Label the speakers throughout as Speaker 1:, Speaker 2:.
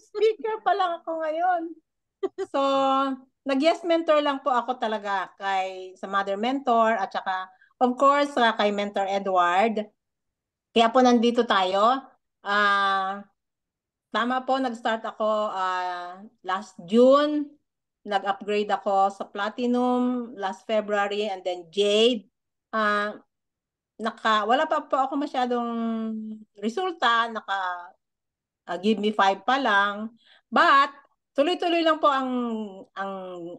Speaker 1: speaker pa lang ako ngayon. So, nag-yes mentor lang po ako talaga sa Mother Mentor at saka of course kay Mentor Edward. Kaya po nandito tayo. Tama po, nag-start ako last June. Nag-upgrade ako sa Platinum last February and then Jade. Wala pa po ako masyadong resulta. Give me 5 pa lang. But, tuloy-tuloy lang po ang,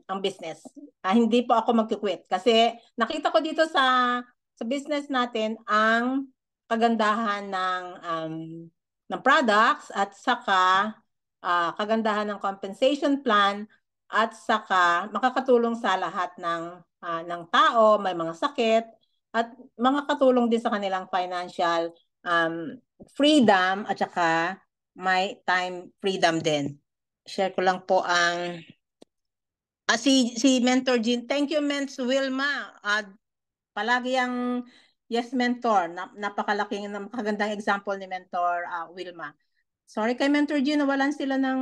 Speaker 1: ang business. Hindi po ako magkukwit. Kasi nakita ko dito sa business natin ang kagandahan ng products at saka kagandahan ng compensation plan at saka makakatulong sa lahat ng tao, may mga sakit at mga katulong din sa kanilang financial freedom at saka may time freedom din. Share ko lang po ang si Mentor Jean. Thank you, Mens Wilma. Palagi ang yes mentor. Napakalaking, napakagandang example ni Mentor Wilma. Sorry kay Mentor Jean, nawalan sila ng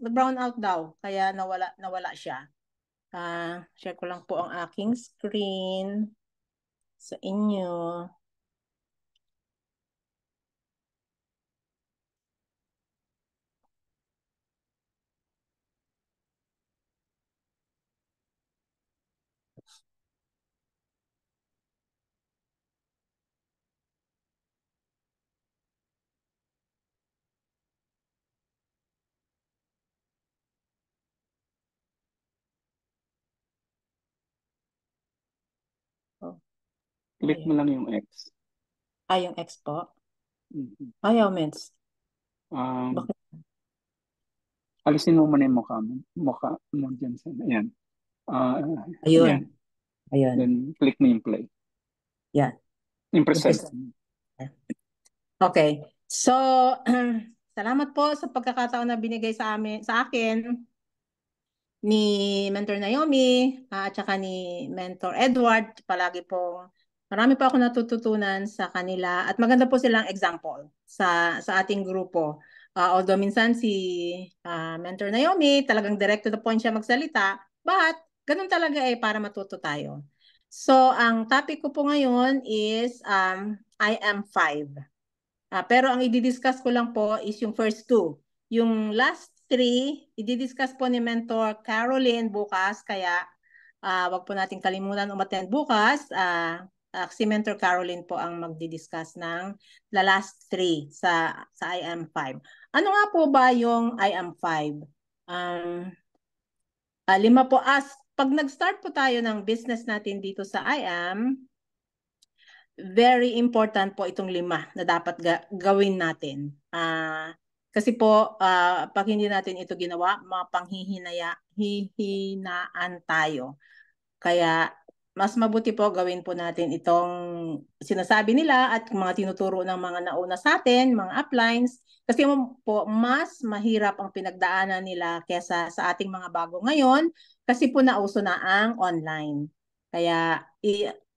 Speaker 1: brown out daw. Kaya nawala siya. Share ko lang po ang aking screen sa inyo.
Speaker 2: Click mo lang yung X.
Speaker 1: Yung X po? Ayaw, Mens.
Speaker 2: Bakit? Alisin mo muna yung mukha mo dyan. Ayan.
Speaker 1: Ayun. Ayun.
Speaker 2: Then, click mo yung play.
Speaker 1: Yan.
Speaker 2: Yung present.
Speaker 1: Okay. So, salamat po sa pagkakataon na binigay sa akin ni Mentor Naomi at saka ni Mentor Edward. Palagi po, marami po ako natututunan sa kanila at maganda po silang example sa ating grupo. Although minsan si Mentor Naomi talagang direct to the point siya magsalita, but ganun talaga para matuto tayo. So, ang topic ko po ngayon is I am 5. Pero ang i-discuss ko lang po is yung first 2. Yung last 3, i-discuss po ni Mentor Caroline bukas, kaya wag po natin kalimutan umattend bukas. Si Mentor Caroline po ang magdi-discuss ng the last 3 sa I am 5. Ano nga po ba yung I am 5? 5 po. Pag nag-start po tayo ng business natin dito sa I am, very important po itong 5 na dapat gawin natin. Kasi po, pag hindi natin ito ginawa, mapanghihinaan tayo. Kaya, mas mabuti po gawin po natin itong sinasabi nila at mga tinuturo ng mga nauna sa atin, mga uplines. Kasi po, mas mahirap ang pinagdaanan nila kesa sa ating mga bago ngayon kasi po nauso na ang online. Kaya,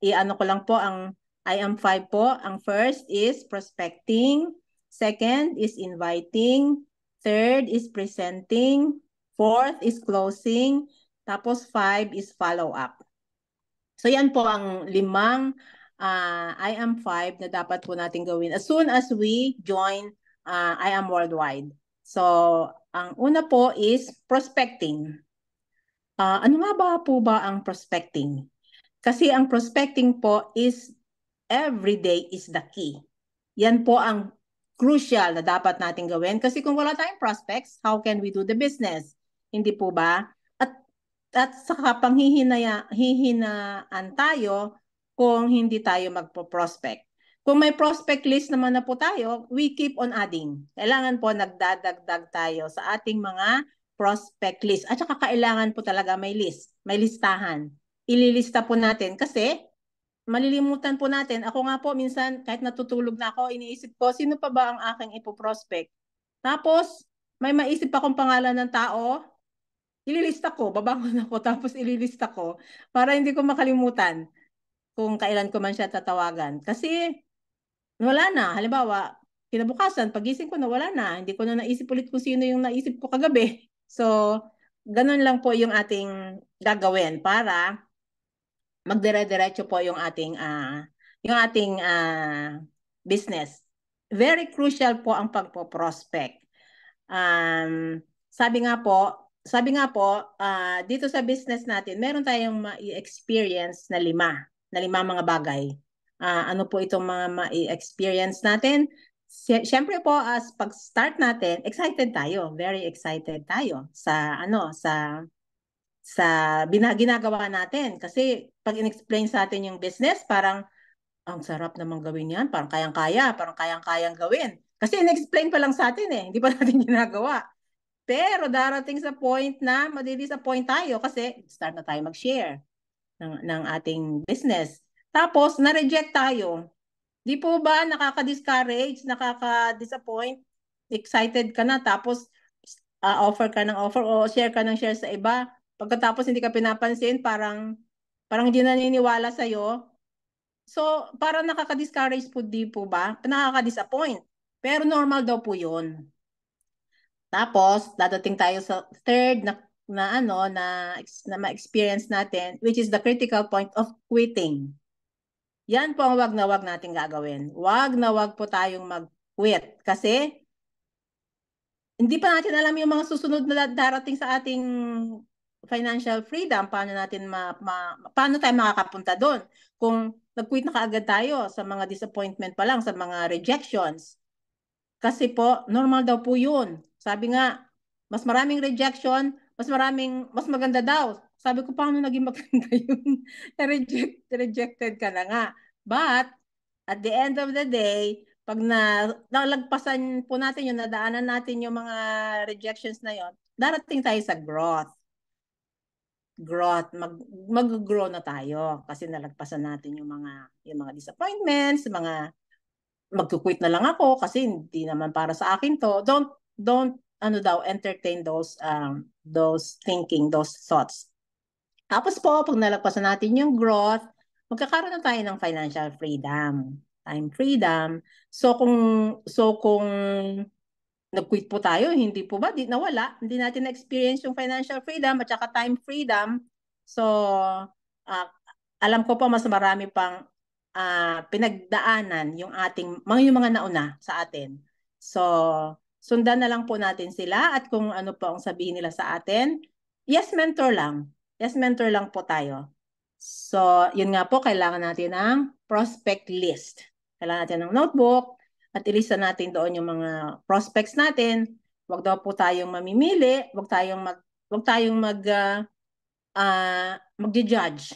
Speaker 1: i-ano ko lang po ang I am 5 po. Ang first is prospecting. Second is inviting. Third is presenting. Fourth is closing. Tapos 5 is follow-up. So yan po ang 5 I am 5 na dapat po natin gawin as soon as we join I am worldwide. So ang una po is prospecting. Ano nga po ba ang prospecting? Kasi ang prospecting po is every day is the key. Yan po ang crucial na dapat natin gawin. Kasi kung wala tayong prospects, how can we do the business? Hindi po ba? At saka hihinaan tayo kung hindi tayo magpo-prospect. Kung may prospect list naman na po tayo, we keep on adding. Kailangan po nagdadagdag tayo sa ating mga prospect list. At saka kailangan po talaga may list, may listahan. Ililista po natin kasi malilimutan po natin. Ako nga po, minsan, kahit natutulog na ako, iniisip ko, sino pa ba ang aking ipoprospect? Tapos, may maisip akong pangalan ng tao, ililista ko, babangon ako, tapos ililista ko, para hindi ko makalimutan kung kailan ko man siya tatawagan. Kasi, wala na. Halimbawa, kinabukasan, pagising ko nawala na. Hindi ko na naisip ulit kung sino yung naisip ko kagabi. So, ganun lang po yung ating gagawin para magdire-diretso po yung ating business. Very crucial po ang pagpo-prospect. Sabi nga po, dito sa business natin, meron tayong ma-experience na lima mga bagay. Ano po itong mga ma-experience natin? Siyempre po, as pag-start natin, excited tayo. Very excited tayo sa ginagawa natin. Kasi pag in-explain sa atin yung business, parang ang sarap naman gawin yan. Parang kayang-kayang gawin. Kasi in-explain pa lang sa atin eh. Hindi pa natin ginagawa. Pero darating sa point na madidisappoint tayo kasi start na tayo mag-share ng ating business. Tapos, na-reject tayo. Di po ba nakaka-discourage, nakaka-disappoint? Excited ka na, tapos offer ka ng offer o share ka ng share sa iba. Pagkatapos hindi ka pinapansin, parang hindi naniniwala sa'yo. So, parang nakaka-discourage po, di po ba? Nakaka-disappoint. Pero normal daw po yun. Tapos, dadating tayo sa third na ma-experience natin, which is the critical point of quitting. Yan po ang wag na wag natin gagawin. Wag na wag po tayong mag-quit. Kasi, hindi pa natin alam yung mga susunod na darating sa ating financial freedom. Paano tayo makakapunta doon? Kung nag-quit na kaagad tayo sa mga disappointment pa lang, sa mga rejections. Kasi po, normal daw po yun. Sabi nga, mas maraming rejection, mas maganda daw. Sabi ko, paano naging maganda yun? Rejected ka na nga. But, at the end of the day, pag nalagpasan po natin yun, nadaanan natin yung mga rejections na yun, darating tayo sa growth. Mag-grow na tayo kasi nalagpasan natin yung mga disappointments, magkukwit na lang ako kasi hindi naman para sa akin to. Don't entertain those thoughts. Tapos po, pag nalagpasan natin yung growth, magkakaroon na tayo ng financial freedom, time freedom. So kung nag-quit po tayo, hindi po ba nawala, hindi natin na-experience yung financial freedom at saka time freedom. So alam ko po mas marami pang pinagdaanan yung mga nauna sa atin. So, sundan na lang po natin sila at kung ano po ang sabihin nila sa atin, yes, mentor lang. Yes, mentor lang po tayo. So, yun nga po, kailangan natin ng prospect list. Kailangan natin ng notebook at ilista natin doon yung mga prospects natin. Huwag daw po tayong mamimili, huwag tayong mag-judge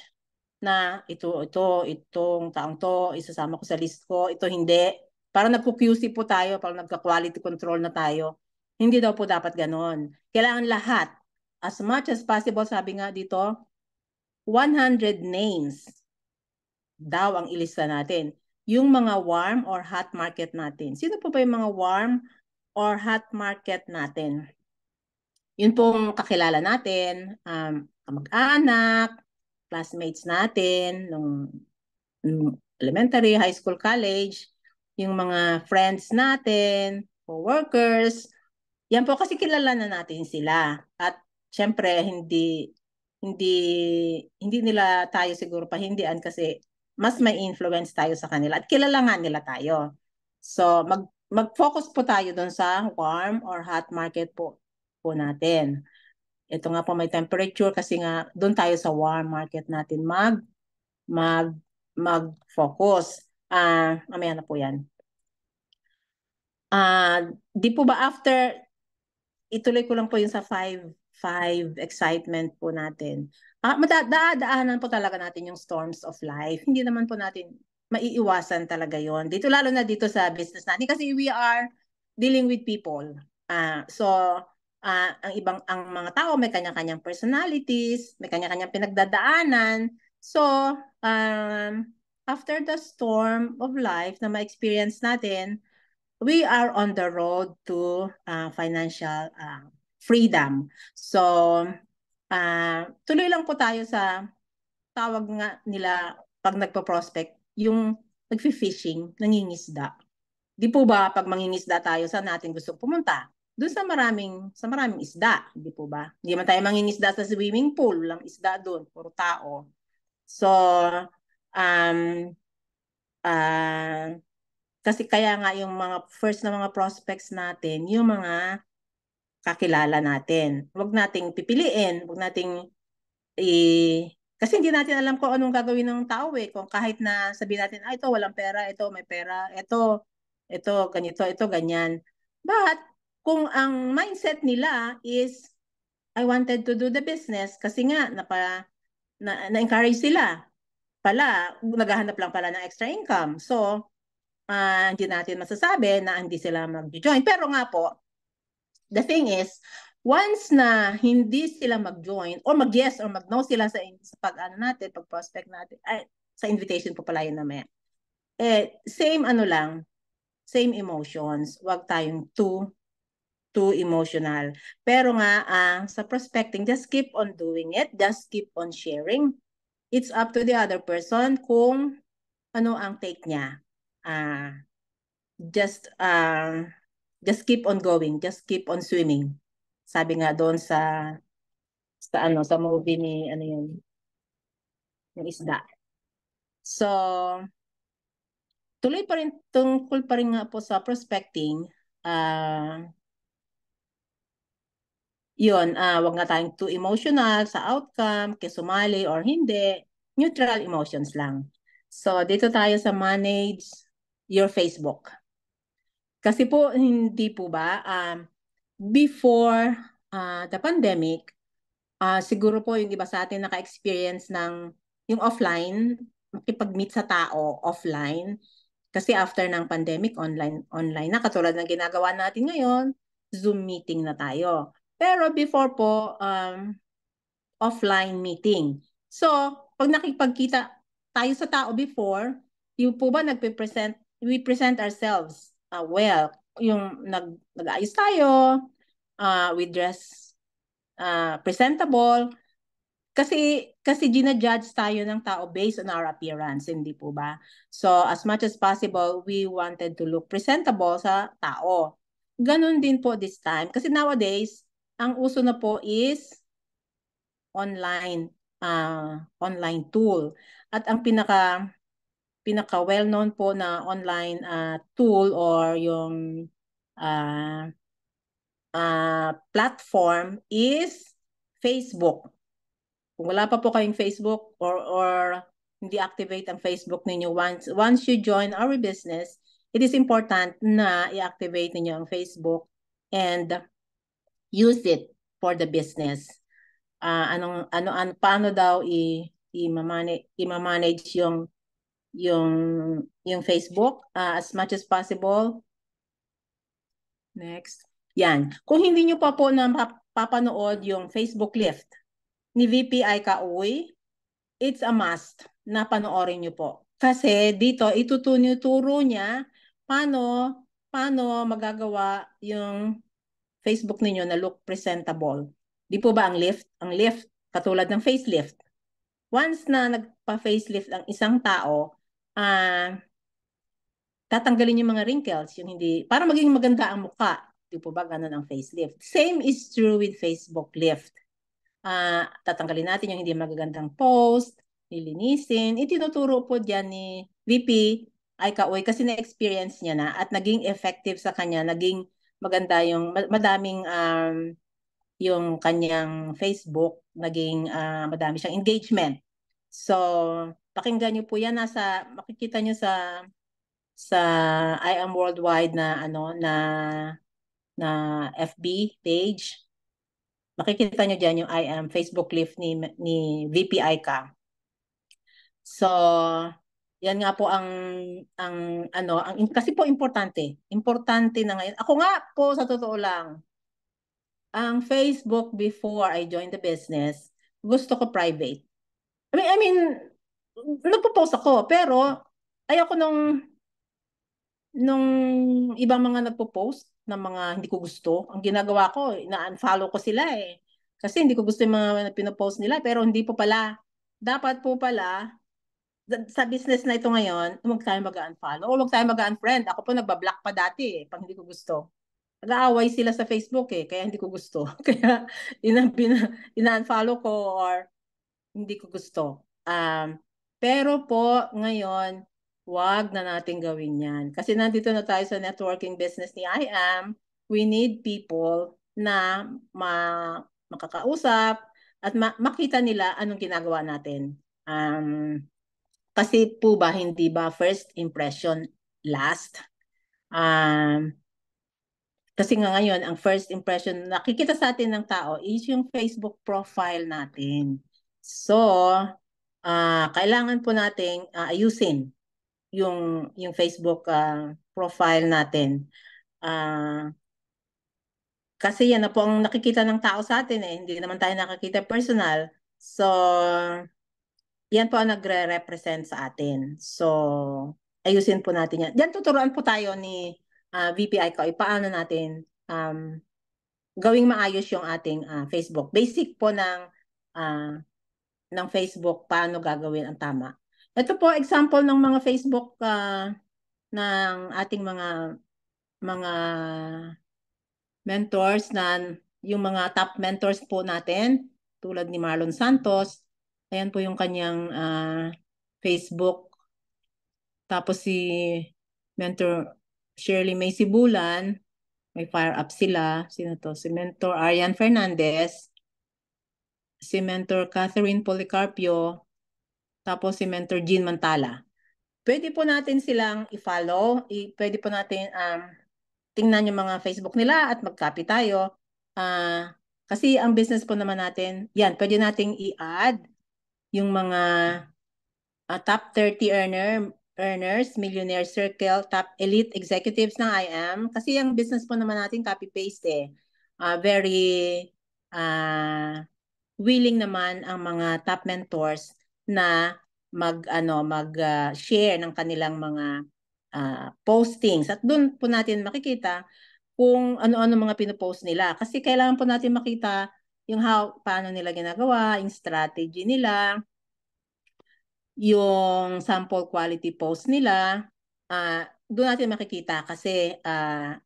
Speaker 1: na itong taong to, isasama ko sa list ko, ito hindi. Parang nagpo-QC po tayo, parang nagka-quality control na tayo. Hindi daw po dapat ganon. Kailangan lahat, as much as possible, sabi nga dito, 100 names daw ang ilista natin. Yung mga warm or hot market natin. Sino po ba yung mga warm or hot market natin? Yun pong kakilala natin, kamag-anak, classmates natin, nung elementary, high school, college, yung mga friends natin, co-workers. Yan po kasi kilala na natin sila. At syempre, hindi, hindi nila tayo siguro pahindian kasi mas may influence tayo sa kanila at kilala nga nila tayo. So, mag-focus po tayo doon sa warm or hot market po natin. Ito nga po may temperature kasi nga doon tayo sa warm market natin mag-focus. Mamaya na po yan. Di po ba after, ituloy ko lang po yung sa five excitement po natin. Madadaanan po talaga natin yung storms of life. Hindi naman po natin maiiwasan talaga yon. Dito, lalo na dito sa business natin kasi we are dealing with people. Ang mga tao may kanya-kanyang personalities, may kanya-kanyang pinagdadaanan. So, after the storm of life na ma-experience natin, we are on the road to financial freedom. So, tuloy lang po tayo sa tawag nga nila pag nagpo-prospect, yung nagfi-fishing, nangingisda. Di po ba pag mangingisda tayo, saan natin gusto pumunta? Doon sa maraming isda, di po ba? Hindi man tayo mangingisda sa swimming pool, walang isda doon, puro tao. So, um, uh, kasi kaya nga yung mga first na mga prospects natin, yung mga kakilala natin. Huwag nating pipiliin, huwag nating kasi hindi natin alam kung anong gagawin ng tao eh. Kung kahit na sabihin natin, ito walang pera, ito may pera, ito ganito, ito ganyan. But kung ang mindset nila is, I wanted to do the business kasi nga na-encourage sila pala, naghahanap lang pala ng extra income. So, hindi natin masasabi na hindi sila mag-join. Pero nga po, the thing is, once na hindi sila mag-join or mag-yes or mag-no sila sa pag-ano natin, pag-prospect natin, sa invitation po pala yun naman. Same ano lang, same emotions. Huwag tayong too emotional. Pero nga, sa prospecting, just keep on doing it. Just keep on sharing. It's up to the other person kung ano ang take niya. Just keep on going, just keep on swimming. Sabi nga doon sa movie ni ano yun, yung isda. So, tungkol pa rin nga po sa prospecting, yun, wag nga tayong too emotional sa outcome, kay sumali or hindi, neutral emotions lang. So, dito tayo sa manage your Facebook. Kasi po, hindi po ba, before the pandemic, siguro po yung iba sa atin naka-experience ng yung offline, makipag-meet sa tao offline. Kasi after ng pandemic, online na. Katulad ng ginagawa natin ngayon, Zoom meeting na tayo. Pero before po, offline meeting. So, pag nakipagkita tayo sa tao before, yung po ba we present ourselves well. Yung nag-ayos tayo, we dress presentable, kasi gina-judge tayo ng tao based on our appearance, hindi po ba? So, as much as possible, we wanted to look presentable sa tao. Ganun din po this time. Kasi nowadays, ang uso na po is online tool. At ang pinaka well-known po na online tool or yung uh, platform is Facebook. Kung wala pa po kayong Facebook or hindi activate ang Facebook ninyo, once you join our business, it is important na i-activate ninyo ang Facebook and use it for the business. Paano daw i-manage yung Facebook as much as possible. Next. Yan. Kung hindi nyo pa po na papanood yung Facebook Lift ni VP Aika Uy, it's a must na panoorin nyo po. Kasi dito, ituturo niya paano magagawa yung Facebook ninyo na look presentable. Di po ba ang lift? Ang lift, katulad ng facelift. Once na nagpa-facelift ang isang tao, tatanggalin yung mga wrinkles, yung hindi, para maging maganda ang mukha. Di po ba ganun ang facelift? Same is true with Facebook lift. Tatanggalin natin yung hindi magagandang post, lilinisin. Itinuturo po dyan ni VP Aika Uy kasi na-experience niya na at naging effective sa kanya, naging maganda yung madaming yung kanyang Facebook, naging madami siyang engagement. So, pakinggan niyo po yan, makikita niyo sa I Am Worldwide na na FB page. Makikita nyo dyan yung I Am Facebook Live ni VP Aika. So, yan nga po kasi po importante na ngayon. Ako nga po sa totoo lang, ang Facebook before I joined the business, gusto ko private. I mean, nagpo-post ako, pero ayoko nung ibang mga nagpo-post ng mga hindi ko gusto. Ang ginagawa ko, na-unfollow ko sila eh. Kasi hindi ko gusto yung mga pinopost nila, pero hindi po pala. Dapat po pala, sa business na ito ngayon, huwag tayo mag-unfollow o huwag tayo mag-unfriend. Ako po nagbablock pa dati pag hindi ko gusto. Nag-aaway sila sa Facebook kaya hindi ko gusto. Kaya ina-unfollow ko or hindi ko gusto. Pero po ngayon, wag na natin gawin yan. Kasi nandito na tayo sa networking business ni IAM. We need people na makakausap at makita nila anong ginagawa natin. Kasi po ba, hindi ba first impression last? Kasi nga ngayon, ang first impression nakikita sa atin ng tao is yung Facebook profile natin. So, kailangan po nating ayusin yung Facebook profile natin. Kasi yan na po ang nakikita ng tao sa atin hindi naman tayo nakakita personal. So, yan po ang nagre-represent sa atin. So, ayusin po natin yan. Yan tuturuan po tayo ni VPI ko paano natin gawing maayos yung ating Facebook. Basic po ng Facebook, paano gagawin ang tama. Ito po example ng mga Facebook ng ating mga mentors yung mga top mentors po natin tulad ni Marlon Santos. Ayan po yung kanyang Facebook. Tapos si mentor Shirley May Sibulan, may fire up sila. Sino to? Si mentor Arian Fernandez, si mentor Catherine Policarpio, tapos si mentor Jean Mantala. Pwede po natin silang i-follow. Pwede po natin tingnan yung mga Facebook nila at mag-copy tayo. Kasi ang business po naman natin, yan, pwede nating i-add yung mga top 30 earners, millionaire circle, top elite executives ng IAM. Kasi yung business po naman natin copy-paste very willing naman ang mga top mentors na mag-share ng kanilang mga postings at doon po natin makikita kung ano-ano mga pinopost nila kasi kailangan po natin makita yung paano nila ginagawa, yung strategy nila, yung sample quality post nila, doon natin makikita kasi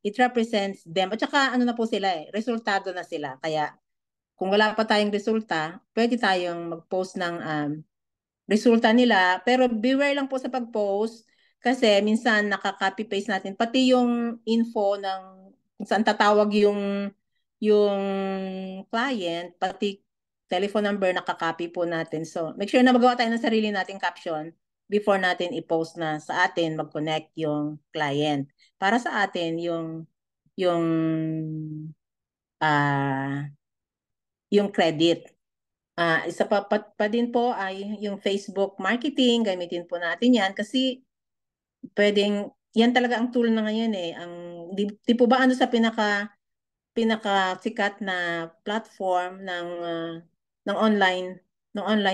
Speaker 1: it represents them at saka ano na po sila resultado na sila kaya kung wala pa tayong resulta, pwede tayong mag-post ng resulta nila. Pero beware lang po sa pag-post kasi minsan nakaka-copy-paste natin. Pati yung info ng kung saan tatawag yung client, pati telephone number nakaka-copy po natin. So make sure na magawa tayo ng sarili nating caption before natin i-post na sa atin mag-connect yung client. Para sa atin yung yung credit. Isa pa din po ay yung Facebook marketing, gamitin po natin yan kasi pwedeng, yan talaga ang tool na ngayon Ang, di po ba ano sa pinakasikat na platform ng online,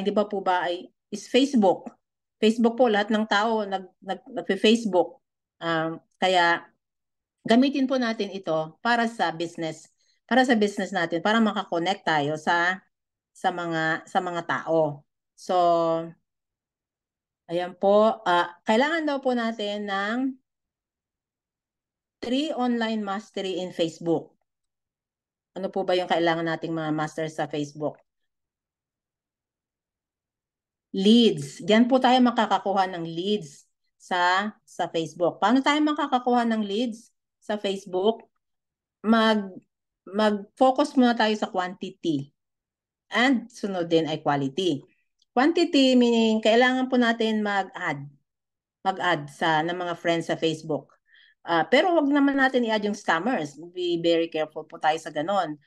Speaker 1: di ba po ba is Facebook. Facebook po, lahat ng tao nagpe-Facebook. Kaya gamitin po natin ito para sa business natin, para makakonect tayo sa mga tao. So, ayan po, kailangan daw po natin ng 3 online mastery in Facebook. Ano po ba yung kailangan nating mga master sa Facebook? Leads. Diyan po tayo makakakuha ng leads sa Facebook. Paano tayo makakakuha ng leads sa Facebook? Mag-focus muna tayo sa quantity. And sunod din ay quality. Quantity meaning kailangan po natin mag-add ng mga friends sa Facebook. Pero wag naman natin i-add yung scammers. Be very careful po tayo sa ganon.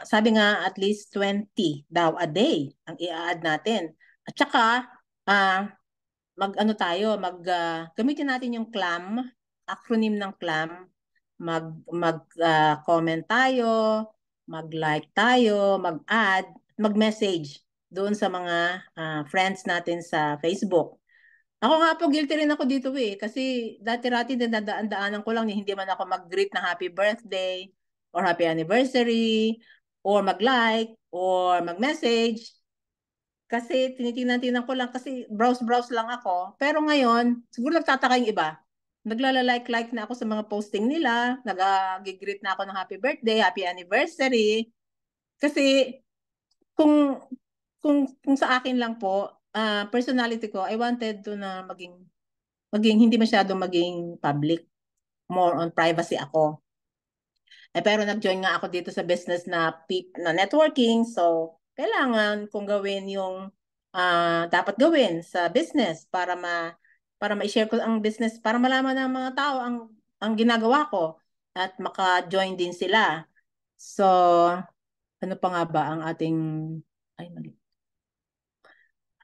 Speaker 1: Sabi nga at least 20 daw a day ang i-add natin. At saka gamitin natin yung CLAM, acronym ng CLAM, comment tayo, mag-like tayo, mag-add, mag-message doon sa mga friends natin sa Facebook. Ako nga po, guilty rin ako dito kasi dati-rati nadadaan-daanan ko lang hindi man ako mag-greet na happy birthday or happy anniversary or mag-like or mag-message. Kasi tinitingnan ko lang kasi browse lang ako. Pero ngayon, siguro nagtataka yung iba. Naglalike-like na ako sa mga posting nila. Nag-greet na ako ng happy birthday, happy anniversary. Kasi kung kung sa akin lang po, personality ko, I wanted to na maging hindi masyado maging public, more on privacy ako. Pero nag-join nga ako dito sa business na networking, so kailangan kong gawin yung dapat gawin sa business para ma-share ko ang business para malaman ng mga tao ang ginagawa ko at maka-join din sila. So, ano pa nga ba ang ating ay mali.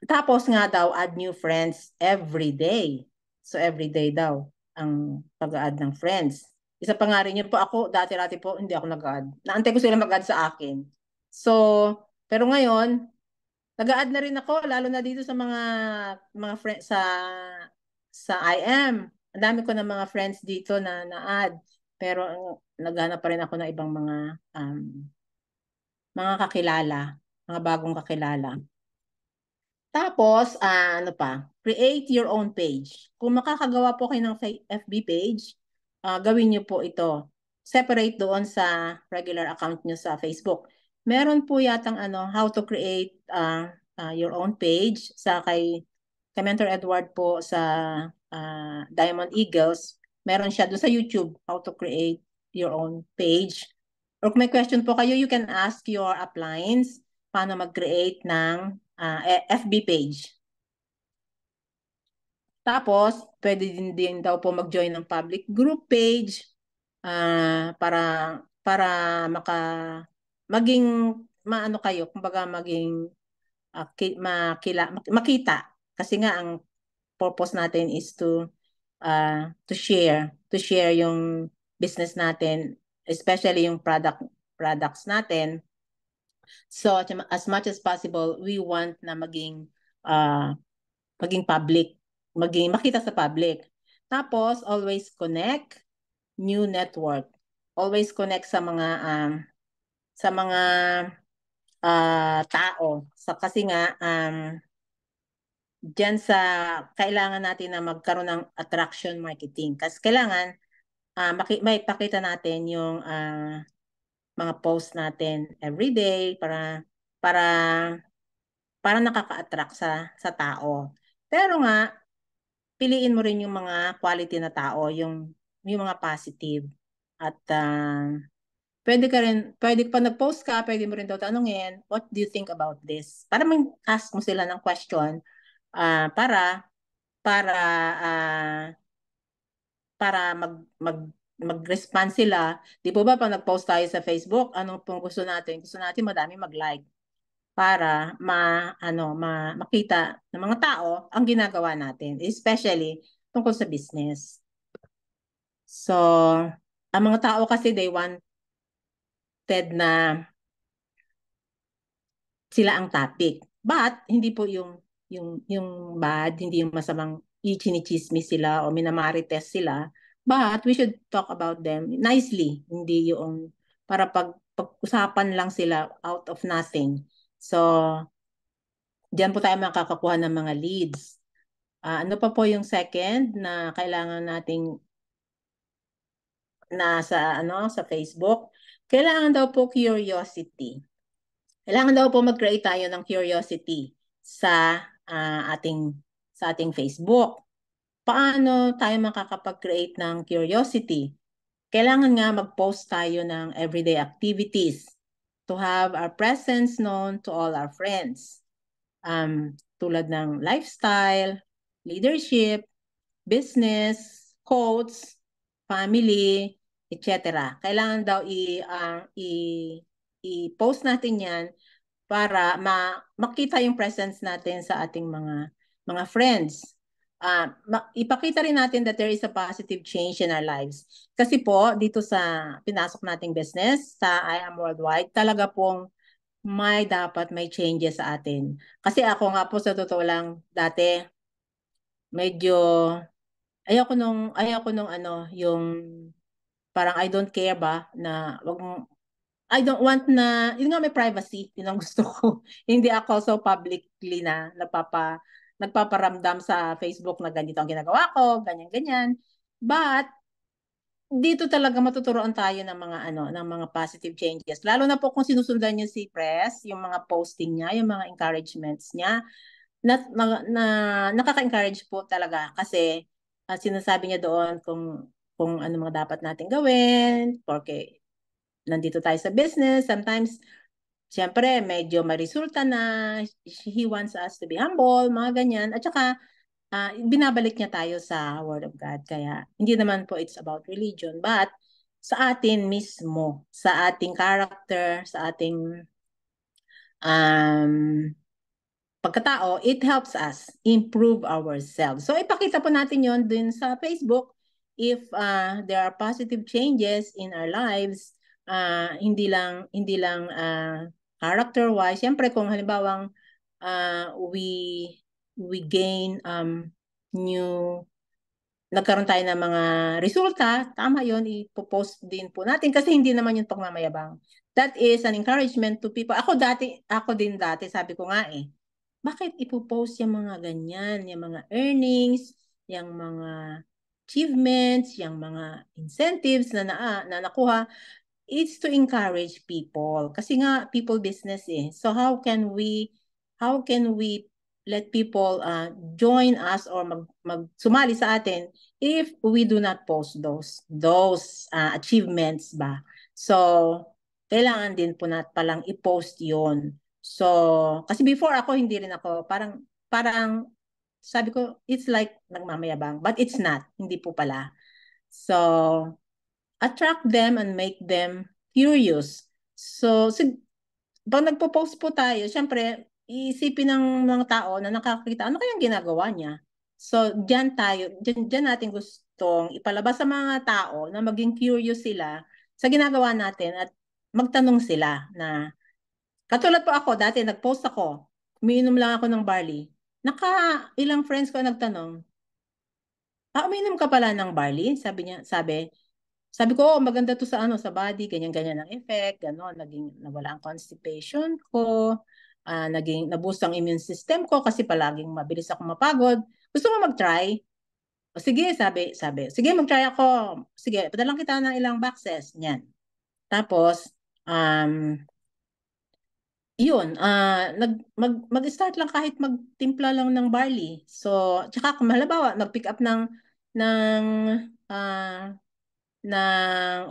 Speaker 1: Tapos nga daw, add new friends every day. So, every day daw ang pag-add ng friends. Isa pa nga rin yun po ako, dati-dati po, hindi ako nag-add. Naantay ko sila mag-add sa akin. So, pero ngayon, nag-add na rin ako, lalo na dito sa mga friends sa IM. Ang dami ko ng mga friends dito na na-add. Pero naghanap pa rin ako ng ibang mga kakilala, mga bagong kakilala. Tapos, ano pa, create your own page. Kung makakagawa po kayo ng FB page, gawin niyo po ito. Separate doon sa regular account niyo sa Facebook. Meron po yatang how to create your own page sa kay Mentor Edward po sa Diamond Eagles. Meron siya doon sa YouTube, how to create your own page. Or kung may question po kayo, you can ask your uplines paano mag-create ng FB page. Tapos, pwede din daw po mag-join ng public group page para maging maano kayo, kumbaga maging makita. Kasi nga ang purpose natin is to share yung business natin, especially yung products natin. So, as much as possible, we want na maging public, makita sa public. Tapos, always connect new network. Always connect sa mga tao. Kasi nga, dyan kailangan natin na magkaroon ng attraction marketing. Kasi kailangan, may pakita natin yung mga post natin everyday para para nakaka-attract sa tao. Pero nga, piliin mo rin yung mga quality na tao, yung mga positive. At pwede pa nag-post ka, pwede mo rin daw tanungin, what do you think about this? Para ask mo sila ng question para para uh, para mag-respond sila. Di po ba pag nag-post tayo sa Facebook, anong pong gusto natin? Gusto natin madami mag-like para makita ng mga tao ang ginagawa natin, especially tungkol sa business. So, ang mga tao kasi they wanted na sila ang topic. But hindi po yung bad, hindi yung masamang ichinichismis sila o minamarites sila. But we should talk about them nicely, hindi yung para pag-usapan lang sila out of nothing. So, diyan po tayo makakakuha ng mga leads. Ano pa po yung second na kailangan nating sa Facebook? Kailangan daw po curiosity. Kailangan daw po mag-create tayo ng curiosity sa ating Facebook. Paano tayo makakapag-create ng curiosity? Kailangan nga mag-post tayo ng everyday activities to have our presence known to all our friends. Tulad ng lifestyle, leadership, business, quotes, family, etc. Kailangan daw i-post natin yan para makita yung presence natin sa ating mga friends. Ipakita rin natin that there is a positive change in our lives. Kasi po, dito sa pinasok nating business, sa I Am Worldwide, talaga pong may changes sa atin. Kasi ako nga po sa totoo lang, dati, medyo, ayaw ko nung yung parang I don't care ba, na I don't want na, yun nga may privacy, yun ang gusto ko. Hindi ako so publicly na nagpaparamdam sa Facebook na ganito ang ginagawa ko, ganyan-ganyan. But, dito talaga matuturoan tayo ng mga ng mga positive changes. Lalo na po kung sinusundan niyo si Press, yung mga posting niya, yung mga encouragements niya, nakaka-encourage po talaga kasi sinasabi niya doon kung ano mga dapat natin gawin, porque nandito tayo sa business, sometimes siyempre medyo may resulta na, he wants us to be humble, mga ganyan. At saka binabalik niya tayo sa Word of God. Kaya hindi naman po it's about religion, but sa atin mismo, sa ating character, sa ating um, pagkatao, it helps us improve ourselves. So ipakita po natin yon din sa Facebook if there are positive changes in our lives, hindi lang character-wise. Siyempre kung halimbawang we gain new nagkaroon tayo ng mga resulta, tama yon, ipopost din po natin kasi hindi naman yung pagmamayabang. That is an encouragement to people. Ako din dati, sabi ko nga bakit ipopost yung mga ganyan, yung mga earnings, yung mga achievements, yung mga incentives na nakuha? It's to encourage people. Kasi nga, people business So how can we let people join us or sumali sa atin if we do not post those achievements ba? So, kailangan din po palang i-post yon. So, kasi before ako, hindi rin ako, parang, sabi ko, it's like nagmamayabang, but it's not, hindi po pala. So, attract them and make them curious. So, pag nagpo-post po tayo, syempre, iisipin ng mga tao na nakakita, ano kayang ginagawa niya? So, dyan natin gustong ipalabas sa mga tao na maging curious sila sa ginagawa natin at magtanong sila na, katulad po ako, dati nag-post ako, umiinom lang ako ng barley. Ilang friends ko nagtanong, umiinom ka pala ng barley? Sabi ko, maganda to sa body, ganyan-ganyan ang effect, gano'n, nawala ang constipation ko, naboost ang immune system ko kasi palaging mabilis ako mapagod. Gusto mo mag-try? O sige, sige, mag-try ako. Sige, padalang kita ng ilang boxes, niyan. Tapos, yun, mag-start lang kahit magtimpla lang ng barley. So, tsaka kung halimbawa, mag-pick up ng uh,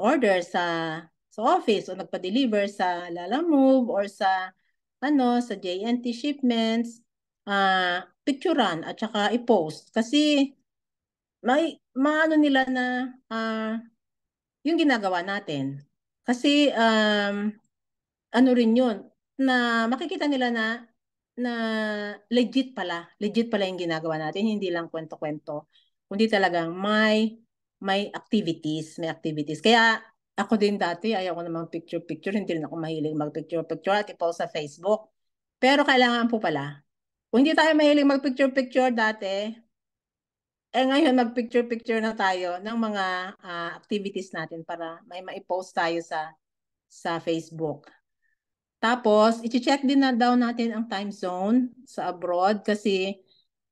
Speaker 1: order sa office o nagpa-deliver sa Lalamove or sa JNT shipments, picturean at saka i-post kasi may maano nila na yung ginagawa natin. Kasi ano rin yun, na makikita nila na legit pala yung ginagawa natin, hindi lang kwento-kwento, kundi talagang may activities. Kaya ako din dati, ayaw ko namang picture-picture, hindi rin ako mahilig mag-picture-picture at i-post sa Facebook. Pero kailangan po pala. Kung hindi tayo mahilig mag-picture-picture dati, ngayon mag-picture-picture na tayo ng mga activities natin para may ma-post tayo sa Facebook. Tapos, i-check din na daw natin ang time zone sa abroad kasi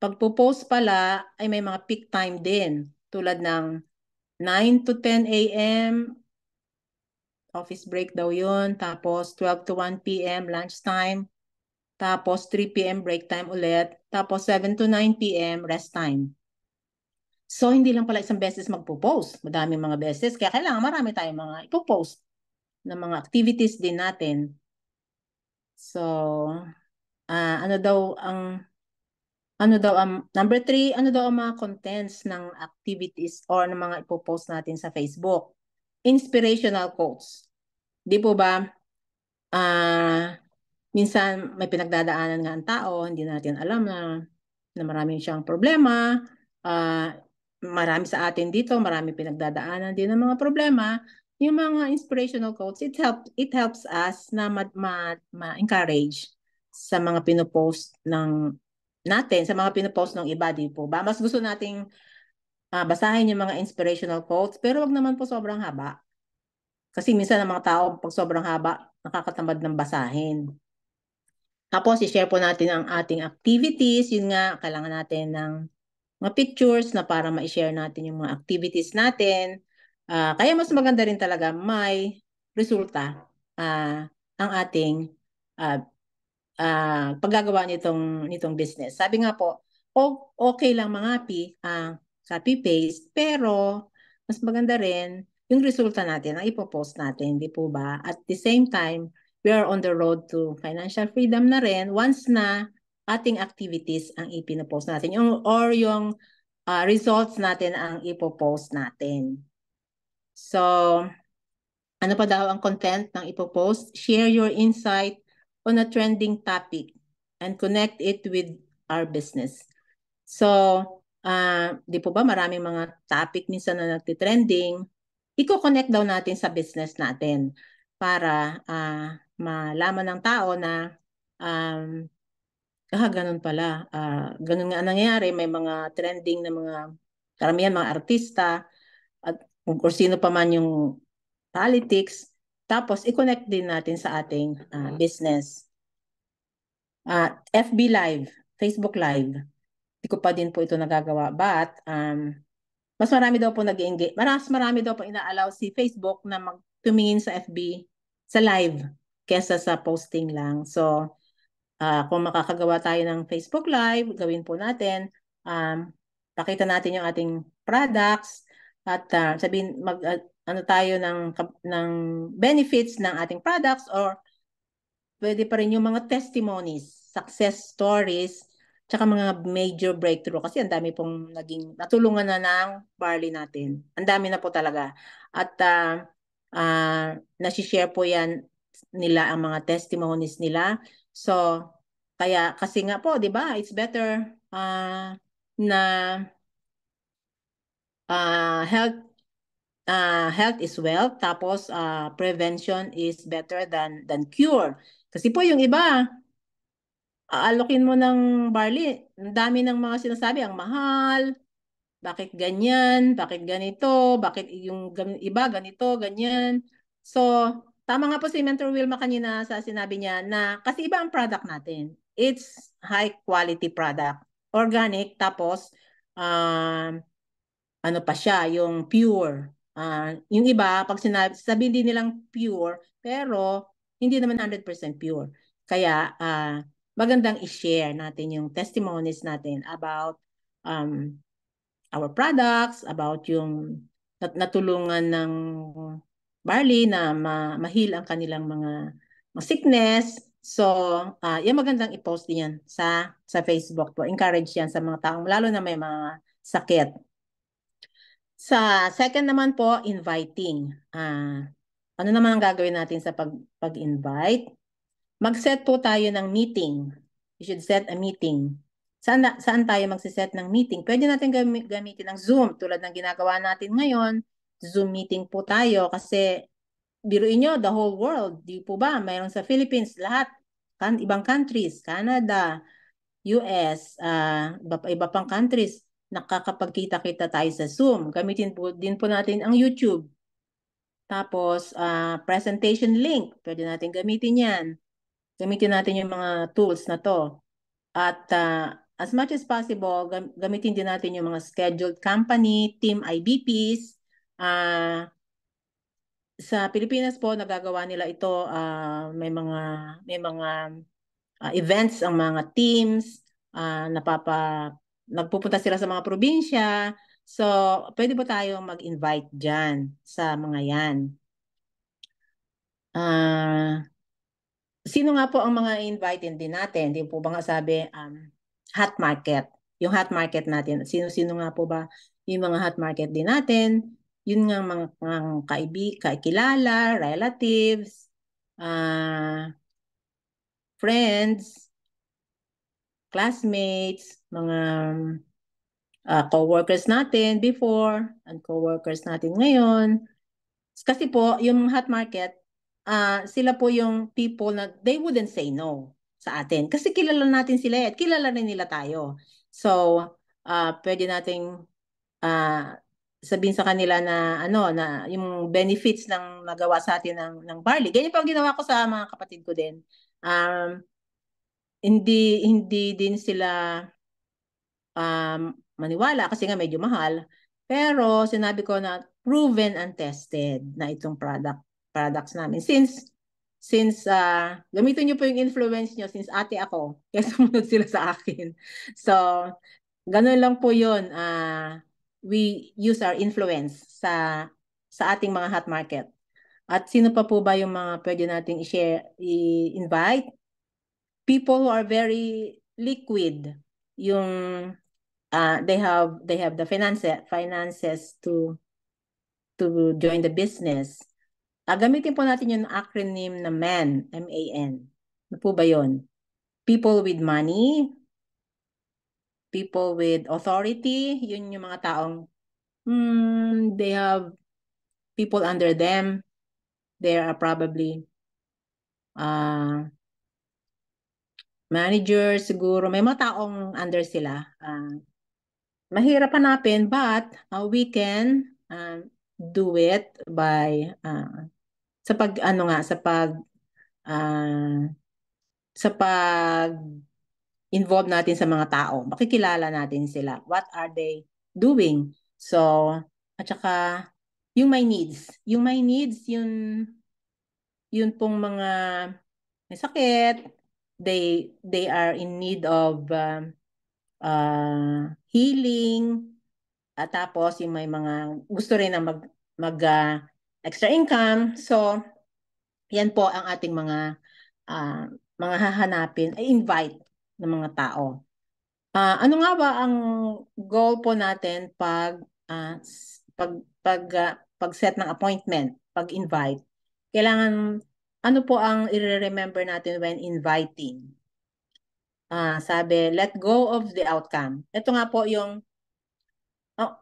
Speaker 1: pagpo-post pala ay may mga peak time din. Tulad ng 9 to 10 a.m. office break daw yun. Tapos 12 to 1 p.m. lunchtime. Tapos 3 p.m. break time ulit. Tapos 7 to 9 p.m. rest time. So, hindi lang pala isang beses magpo-post. Madaming mga beses. Kaya kailangan marami tayong mga ipo-post na mga activities din natin. So, number 3, ano daw ang mga contents ng activities or ng mga ipopost natin sa Facebook? Inspirational quotes. Di po ba, minsan may pinagdadaanan nga ang tao, hindi natin alam na marami siyang problema. Marami sa atin dito, marami pinagdadaanan din ng mga problema. Yung mga inspirational quotes, it helps us na ma-encourage sa mga pinopost natin, sa mga pinopost ng iba, di po ba? Mas gusto nating basahin yung mga inspirational quotes, pero wag naman po sobrang haba. Kasi minsan ang mga tao, pag sobrang haba, nakakatamad ng basahin. Tapos, i-share po natin ang ating activities. Yun nga, kailangan natin ng mga pictures na para ma-share natin yung mga activities natin. Kaya mas maganda rin talaga may resulta ang ating uh, paggagawa nitong business. Sabi nga po, okay lang mga copy-paste, pero mas maganda rin yung resulta natin ang ipopost natin, di po ba? At the same time, we are on the road to financial freedom na rin once na ating activities ang ipinopost natin or yung results natin ang ipopost natin. So, ano pa daw ang content ng ipopost? Share your insight on a trending topic and connect it with our business. So, di po ba maraming mga topic minsan na nagtitrending, i-connect daw natin sa business natin para malaman ng tao na ganun pala. Ganun nga nangyayari, may mga trending na mga karamihan mga artista at kung sino pa man yung politics, tapos i-connect din natin sa ating business. FB Live, Facebook Live, hindi ko pa din po ito nagagawa. But, mas marami daw po nag-engage. Marami daw po inaalaw si Facebook na tumingin sa FB, sa live, kesa sa posting lang. So, kung makakagawa tayo ng Facebook Live, gawin po natin. Pakita natin yung ating products at sabihin, ano tayo ng benefits ng ating products or pwede pa rin yung mga testimonies, success stories, tsaka mga major breakthrough kasi ang dami pong naging natulungan na ng barley natin. Ang dami na po talaga. At nasi-share po yan nila ang mga testimonies nila. So, kaya kasi nga po, 'di ba? It's better na health is wealth, tapos prevention is better than cure. Kasi po yung iba, aalokin mo ng barley, ang dami ng mga sinasabi, ang mahal, bakit ganyan, bakit ganito, bakit yung iba ganito, ganyan. So, tama nga po si Mentor Wilma kanina sa sinabi niya na kasi iba ang product natin. It's high quality product, organic, tapos ano pa siya, yung pure. Yung iba, pag sabihin din nilang pure, pero hindi naman 100% pure. Kaya magandang i-share natin yung testimonies natin about our products, about yung natulungan ng barley na mahil ang kanilang mga sickness. So, yan magandang i-post din yan sa Facebook po. Encourage yan sa mga taong, lalo na may mga sakit. Sa second naman po, inviting. Ano naman ang gagawin natin sa pag-invite? Mag-set po tayo ng meeting. You should set a meeting. Saan tayo magsiset ng meeting? Pwede natin gamitin ng Zoom tulad ng ginagawa natin ngayon. Zoom meeting po tayo kasi biruin nyo, the whole world. Di po ba? Mayroon sa Philippines, lahat. Ibang countries, Canada, US, iba pang countries, nakakapagkita-kita tayo sa Zoom. Gamitin po din po natin ang YouTube. Tapos, presentation link, pwede natin gamitin yan. Gamitin natin yung mga tools na to. At as much as possible, gamitin din natin yung mga scheduled company, team IBPs. Sa Pilipinas po, nagagawa nila ito, may mga events ang mga teams, nagpupunta sila sa mga probinsya. So, pwede po tayo mag-invite dyan sa mga yan. Sino nga po ang mga invite din natin? Di po ba nga sabi, hot market. Yung hot market natin. Sino-sino nga po ba yung mga hot market din natin? Yun nga mga kakilala, relatives, friends, classmates, mga co-workers natin before, and co-workers natin ngayon. Kasi po, yung hot market, sila po yung people na they wouldn't say no sa atin. Kasi kilala natin sila at kilala rin nila tayo. So, pwede nating sabihin sa kanila na na yung benefits ng nagawa sa atin ng barley. Ganyan pa ang ginawa ko sa mga kapatid ko din. Um, hindi din sila maniwala kasi nga medyo mahal. Pero sinabi ko na proven and tested na itong products namin. Since gamitin niyo po yung influence niyo since ate ako, kaya sumunod sila sa akin. So, ganun lang po 'yun. We use our influence sa ating mga hot market. At sino pa po ba yung mga pwede nating i-share, i-invite? People who are very liquid. Yung they have the finances to join the business. Gamitin po natin yung acronym na MAN, M-A-N. Ano po ba yun? People with money, people with authority, yun yung mga taong they have people under them. There are probably managers siguro. May mga taong under sila. Mahirap hanapin, but we can do it by sa pag sa pag involve natin sa mga tao. Makikilala natin sila. What are they doing? So, at saka yung my needs. Yung my needs, yun pong mga may sakit, they are in need of healing, at tapos yung may mga gusto rin na mag extra income. So, yan po ang ating mga hahanapin, ay invite ng mga tao. Ano nga ba ang goal po natin pag set ng appointment, pag-invite? Kailangan, ano po ang i-remember natin when inviting? Sabi, let go of the outcome. Ito nga po yung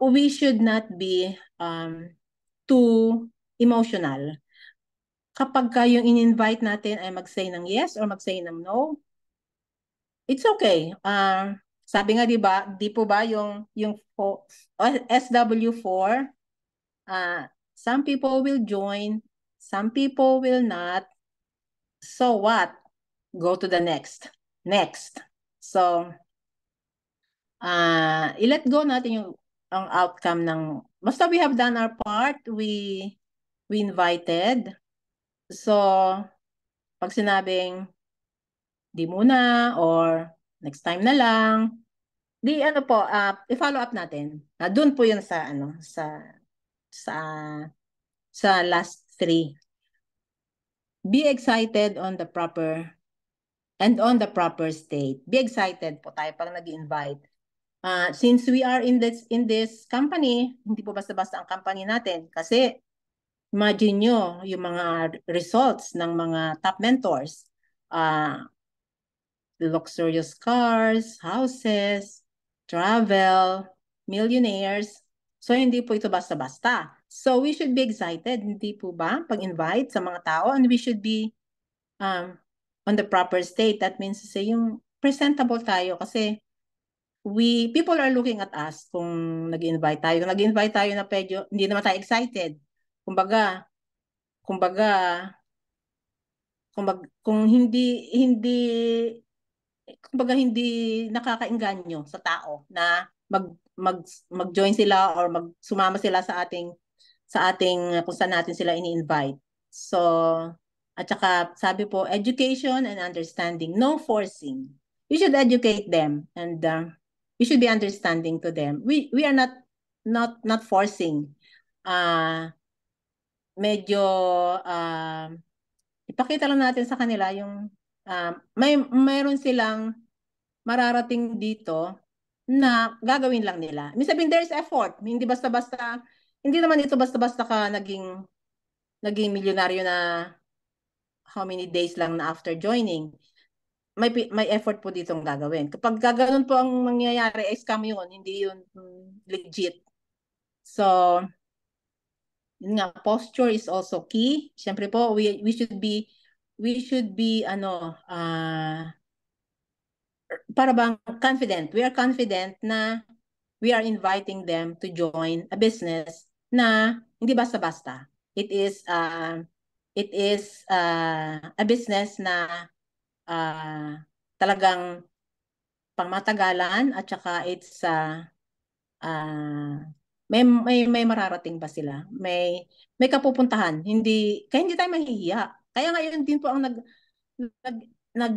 Speaker 1: we should not be too emotional. Kapag yung in-invite natin ay mag-say ng yes or mag-say ng no, it's okay. Sabi nga, di po ba yung SW4, some people will join, some people will not. So what? Go to the next. So, i-let go natin ang outcome ng, basta we have done our part, we invited. So, pag sinabing, di muna, or next time na lang, i-follow up natin. Doon po yun sa, sa last 3. Be excited on the proper state. Be excited po tayo pag nag-invite. Since we are in this company, hindi po basta-basta ang company natin. Kasi, imagine nyo yung mga results ng mga top mentors. Luxurious cars, houses, travel, millionaires. So, hindi po ito basta-basta. So, we should be excited, hindi po ba, pag-invite sa mga tao, and we should be on the proper state. That means say yung presentable tayo kasi people are looking at us kung nag-invite tayo. Kung nag-invite tayo na medyo hindi naman tayo excited. Kumbaga, kung hindi nakakaengganyo sa tao na mag-join sila or sumama sila sa ating kung saan natin sila ini-invite. So, at saka sabi po, education and understanding, no forcing. We should educate them, and we should be understanding to them. We are not forcing. Medyo ipakita lang natin sa kanila yung mayroon silang mararating dito na gagawin lang nila. May sabihin, there's effort. Hindi naman ito basta-basta ka naging milyonaryo na how many days lang na after joining. May effort po ditong gagawin. Kapag ganoon po ang mangyayari, scam yun, hindi yun legit. So, yun nga, posture is also key. Siyempre po, we should be para bang confident. We are confident na we are inviting them to join a business na hindi basta-basta. It is a business na talagang pangmatagalan at saka may mararating pa sila. May kapupuntahan. Kaya hindi tayo mahihiya. Kaya ngayon din po ang nag nag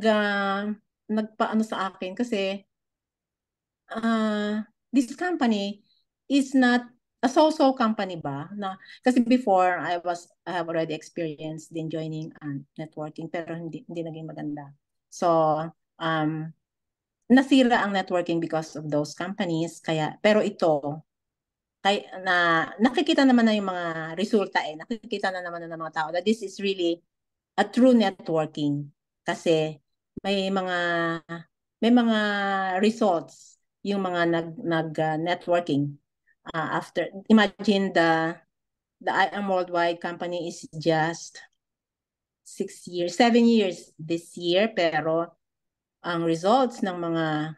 Speaker 1: nagpaano sa akin kasi this company is not a so-so company ba na kasi before I have already experienced din joining networking pero hindi naging maganda. So nasira ang networking because of those companies pero ito nakikita naman na yung mga resulta nakikita na naman ng mga tao that this is really a true networking kasi may mga may mga results yung mga networking after imagine the IAM Worldwide company is just 7 years this year pero ang results ng mga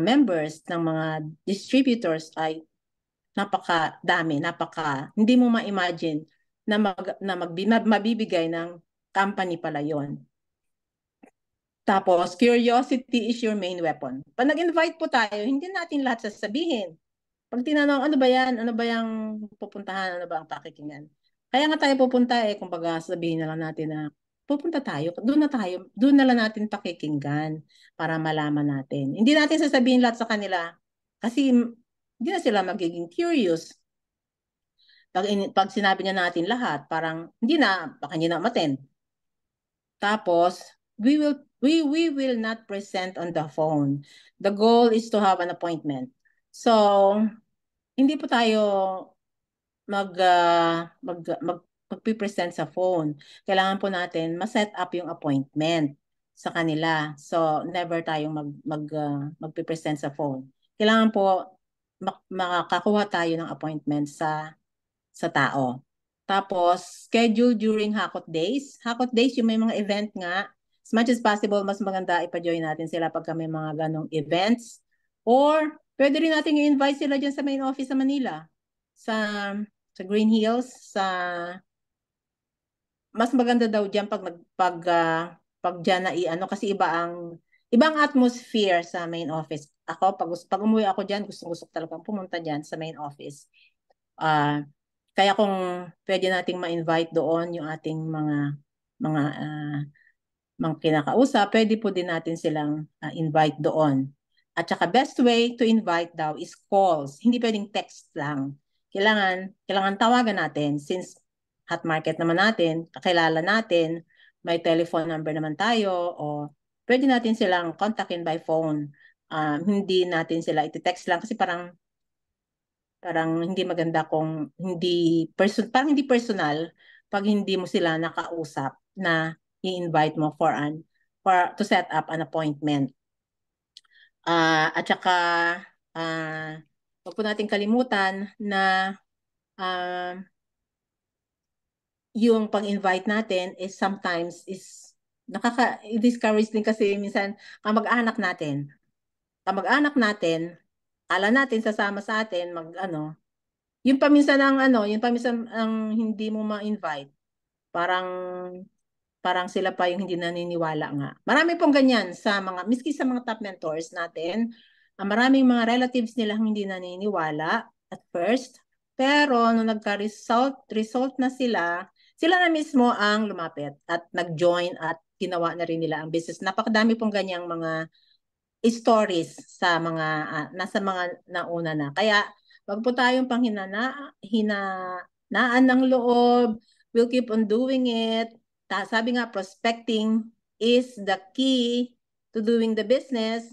Speaker 1: members ng mga distributors ay napakadami, hindi mo ma-imagine na mabibigay ng company pala yon. Tapos, curiosity is your main weapon. Pag nag-invite po tayo, hindi natin lahat sasabihin. Pag tinanong, ano ba yan? Ano ba yung pupuntahan? Ano ba ang pakikinggan? Kaya nga tayo pupunta kumbaga sabihin na lang natin na pupunta tayo. Doon na lang natin pakikinggan para malaman natin. Hindi natin sasabihin lahat sa kanila kasi hindi na sila magiging curious. Pag sinabi niya natin lahat, parang baka hindi na umattend. Tapos, we will not present on the phone. The goal is to have an appointment. So, hindi po tayo magpipresent sa phone. Kailangan po natin ma-set up yung appointment sa kanila. So, never tayong magpipresent sa phone. Kailangan po makakakuha tayo ng appointment sa tao. Tapos, schedule during Hakot Days. Hakot Days, yung may mga event nga. As much as possible, mas maganda ipa-join natin sila pagka may mga ganong events. Or, pwede rin natin i-invite sila dyan sa main office sa Manila. Sa Green Hills, mas maganda daw dyan pag dyan na kasi ibang atmosphere sa main office. Ako, pag umuwi ako dyan, gusto talagang pumunta dyan sa main office. Kaya kung pwede nating ma-invite doon yung ating mga kinakausap, pwede po din natin silang invite doon. At saka best way to invite daw is calls. Hindi pwedeng text lang. Kailangan tawagan natin since hot market naman natin, kakilala natin, may telephone number naman tayo o pwede natin silang kontakin by phone. Hindi natin sila iti-text lang kasi parang hindi maganda kung parang hindi personal pag hindi mo sila nakausap na i-invite mo to set up an appointment. At saka wag po natin kalimutan na yung pag-invite natin is sometimes nakaka-discourage din kasi minsan kamag-anak natin, ala natin sasama sa atin yung paminsan ang hindi mo ma-invite. Parang sila pa yung hindi naniniwala nga. Marami pong ganyan miski sa mga top mentors natin. Maraming mga relatives nilang hindi naniniwala at first. Pero nung result na sila na mismo ang lumapit at nag-join at ginawa na rin nila ang business. Napakadami pong ganyang mga stories sa nasa mga nauna na. Kaya wag po tayong hinanaan ng loob. We'll keep on doing it. Sabi nga, prospecting is the key to doing the business.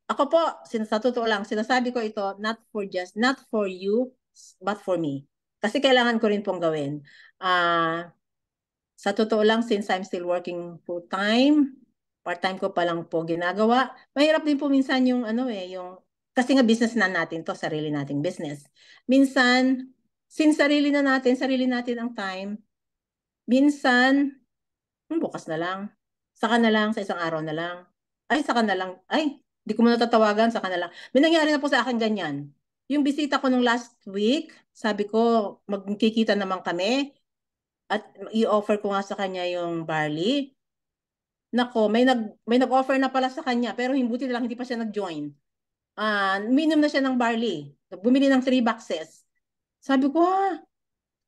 Speaker 1: Ako po, sa totoo lang, sinasabi ko ito not for you, but for me. Kasi kailangan ko rin pong gawin. Sa totoo lang, since I'm still working full-time, part-time ko pa lang po ginagawa. Mahirap din po minsan kasi nga business na natin to, sarili nating business. Minsan, since sarili natin ang time, minsan, bukas na lang, saka na lang, sa isang araw na lang, saka na lang, Di ko muna tatawagan sa kanila. May nangyari na po sa akin ganyan. Yung bisita ko nung last week, sabi ko, magkikita naman kami at i-offer ko nga sa kanya yung barley. Nako, may nag-offer na pala sa kanya pero buti na lang hindi pa siya nag-join. Minum na siya ng barley. Bumili ng 3 boxes. Sabi ko,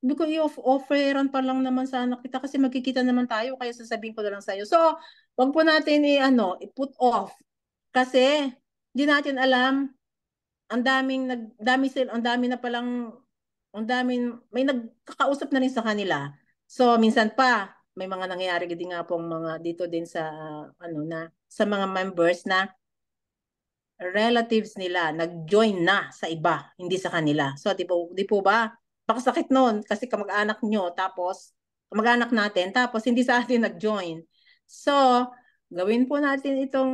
Speaker 1: sabi ko, i-offeran pa lang naman sana kita kasi magkikita naman tayo kaya sasabihin ko na lang sa'yo. So, wag po natin i-put off kasi hindi natin alam ang dami na palang may nagkakausap na rin sa kanila. So minsan pa may mga nangyayari din nga pong mga dito din sa sa mga members na relatives nila nag-join na sa iba, hindi sa kanila. So di po ba? Pakasakit noon kasi kamag-anak nyo tapos kamag-anak natin tapos hindi sa atin nag-join. So gawin po natin itong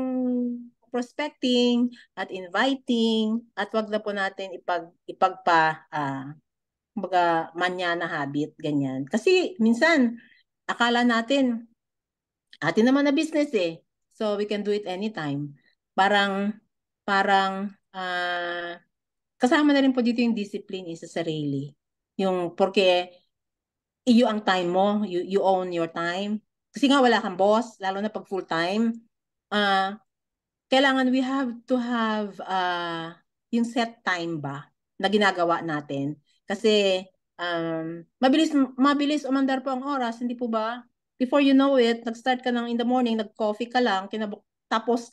Speaker 1: prospecting at inviting at wag na po natin ipagpa kumbaga manya na habit ganyan. Kasi minsan akala natin atin naman na business eh. So we can do it anytime. Parang parang kasama na rin po dito yung discipline sa sarili. Yung porque iyo ang time mo, you own your time. Kasi nga wala kang boss, lalo na pag full time. Ah, kailangan we have to have yung set time ba na ginagawa natin. Kasi mabilis umandar po ang oras, hindi po ba? Before you know it, nag-start ka ng in the morning, nag-coffee ka lang, tapos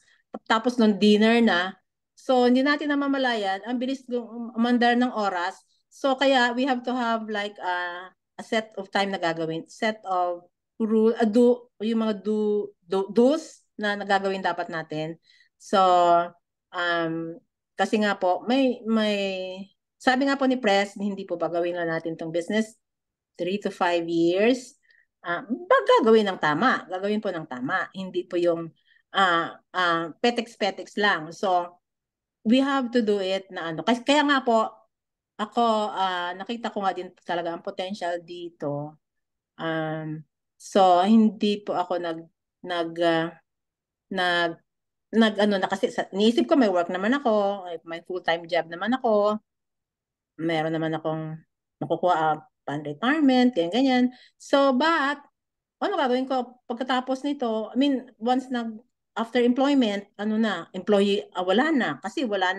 Speaker 1: ng dinner na. So hindi natin namamalayan, ang bilis umandar ng oras. So kaya we have to have like a set of time na gagawin, set of rule, yung mga do's na nagagawin dapat natin. So, kasi nga po, sabi nga po ni Press, hindi po ba gawin lang natin tong business 3 to 5 years? Gagawin ng tama. Gagawin po ng tama. Hindi po yung petex-petex lang. So, we have to do it na ano. Kasi, kaya nga po, ako, nakita ko nga din talaga ang potential dito. So, hindi po ako nag, ah, nag ano na kasi niisip ko may work naman ako, may full-time job naman ako, meron naman akong makukuha pan-retirement, ganyan-ganyan. So, but, ano gagawin ko pagkatapos nito? I mean, after employment, employee, wala na. Kasi wala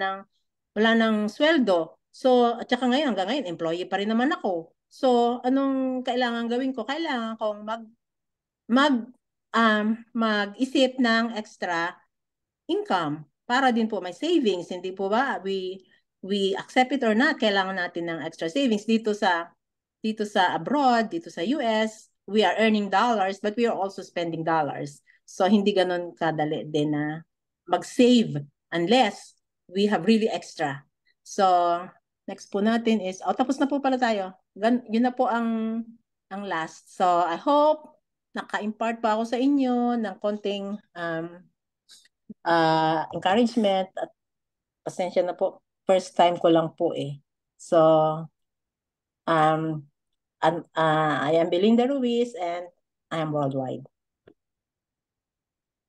Speaker 1: nang sweldo. So, at saka ngayon, hanggang ngayon, employee pa rin naman ako. So, anong kailangan gawin ko? Kailangan kong mag, mag-isip ng extra income para din po may savings. Hindi po ba we accept it or not, kailangan natin ng extra savings dito sa abroad, dito sa US. We are earning dollars but we are also spending dollars. So hindi ganun kadali din na mag-save unless we have really extra. So next po natin is tapos na po pala tayo. Yun na po ang last. So I hope naka-impart pa ako sa inyo ng konting encouragement at pasensya na po. First time ko lang po eh. So, um, I am Belinda Ruiz and I am worldwide.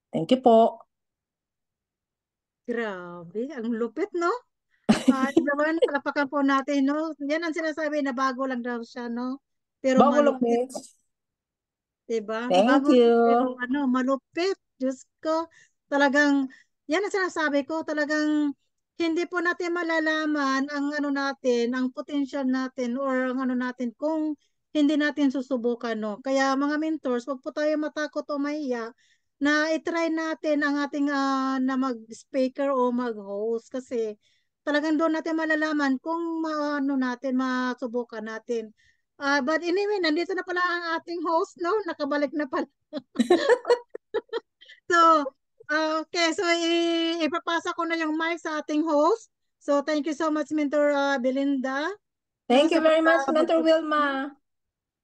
Speaker 1: Thank you po.
Speaker 3: Grabe, ang lupit, no? Naman, palapakan po natin, no? Yan ang sinasabi na bago lang daw siya, no? Pero
Speaker 1: Bago lang
Speaker 3: malupit,
Speaker 1: miss.
Speaker 3: diba?
Speaker 1: Thank
Speaker 3: Bago lang, pero
Speaker 1: you.
Speaker 3: malupit. Diyos ko, talagang, yan ang sinasabi ko, talagang hindi po natin malalaman ang ano natin, ang potential natin or ang ano natin kung hindi natin susubukan, no? Kaya mga mentors, wag po tayo matakot o mahiya na itry natin ang ating na mag-speaker o mag-host kasi talagang doon natin malalaman kung ano natin, masubukan natin. But anyway, nandito na pala ang ating host, no? Nakabalik na pala. So, okay. So, ipapasa ko na yung mic sa ating host. So, thank you so much, Mentor Belinda. No,
Speaker 1: Thank
Speaker 3: sa
Speaker 1: you very much, Mentor
Speaker 3: pagbabalik.
Speaker 1: Wilma.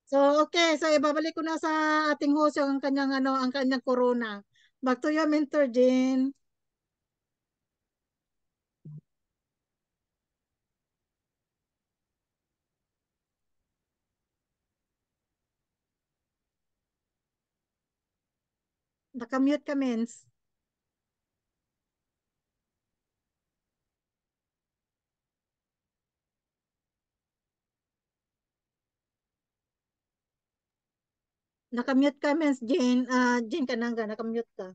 Speaker 3: So, okay. So, ibabalik ko na sa ating host yung ang kanyang corona. Back to you, Mentor Jean. Nakamute ka, Mens. Nakamute ka, Mens. Jane, Jane Kananga, nakamute ka.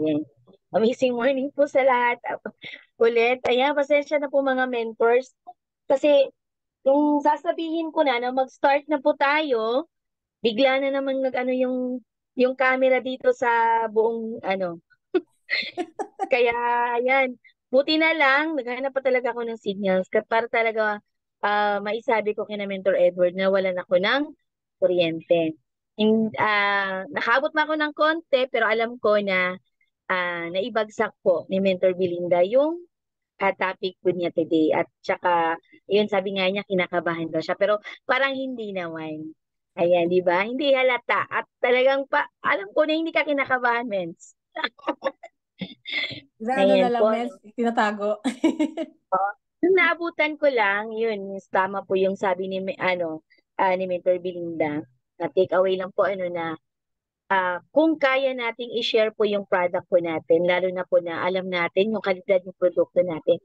Speaker 4: Yan. Amazing morning po sa lahat. Ulit, ayan, pasensya na po mga mentors. Kasi yung sasabihin ko na mag-start na po tayo, bigla na naman nag-ano yung camera dito sa buong Kaya yan, buti na lang, naghahanap pa talaga ako ng signals para talaga maisabi ko kina Mentor Edward na walan ako ng kuryente. Nakaabot ma ako ng konti pero alam ko na naibagsak po ni Mentor Belinda yung topic po niya today. At saka, yun sabi nga niya, kinakabahan daw siya. Pero parang hindi naman. Ayan, di ba? Hindi halata. At talagang alam ko na hindi ka kinakabahan, Mens.
Speaker 1: Ano na
Speaker 4: Ayan
Speaker 1: lang,
Speaker 4: po.
Speaker 1: Mens, tinatago.
Speaker 4: Nung naabutan ko lang, yun, tama po yung sabi ni Mentor Belinda. Na take away lang po na kung kaya nating i-share po yung product po natin, lalo na po na alam natin yung kalidad ng produkto natin.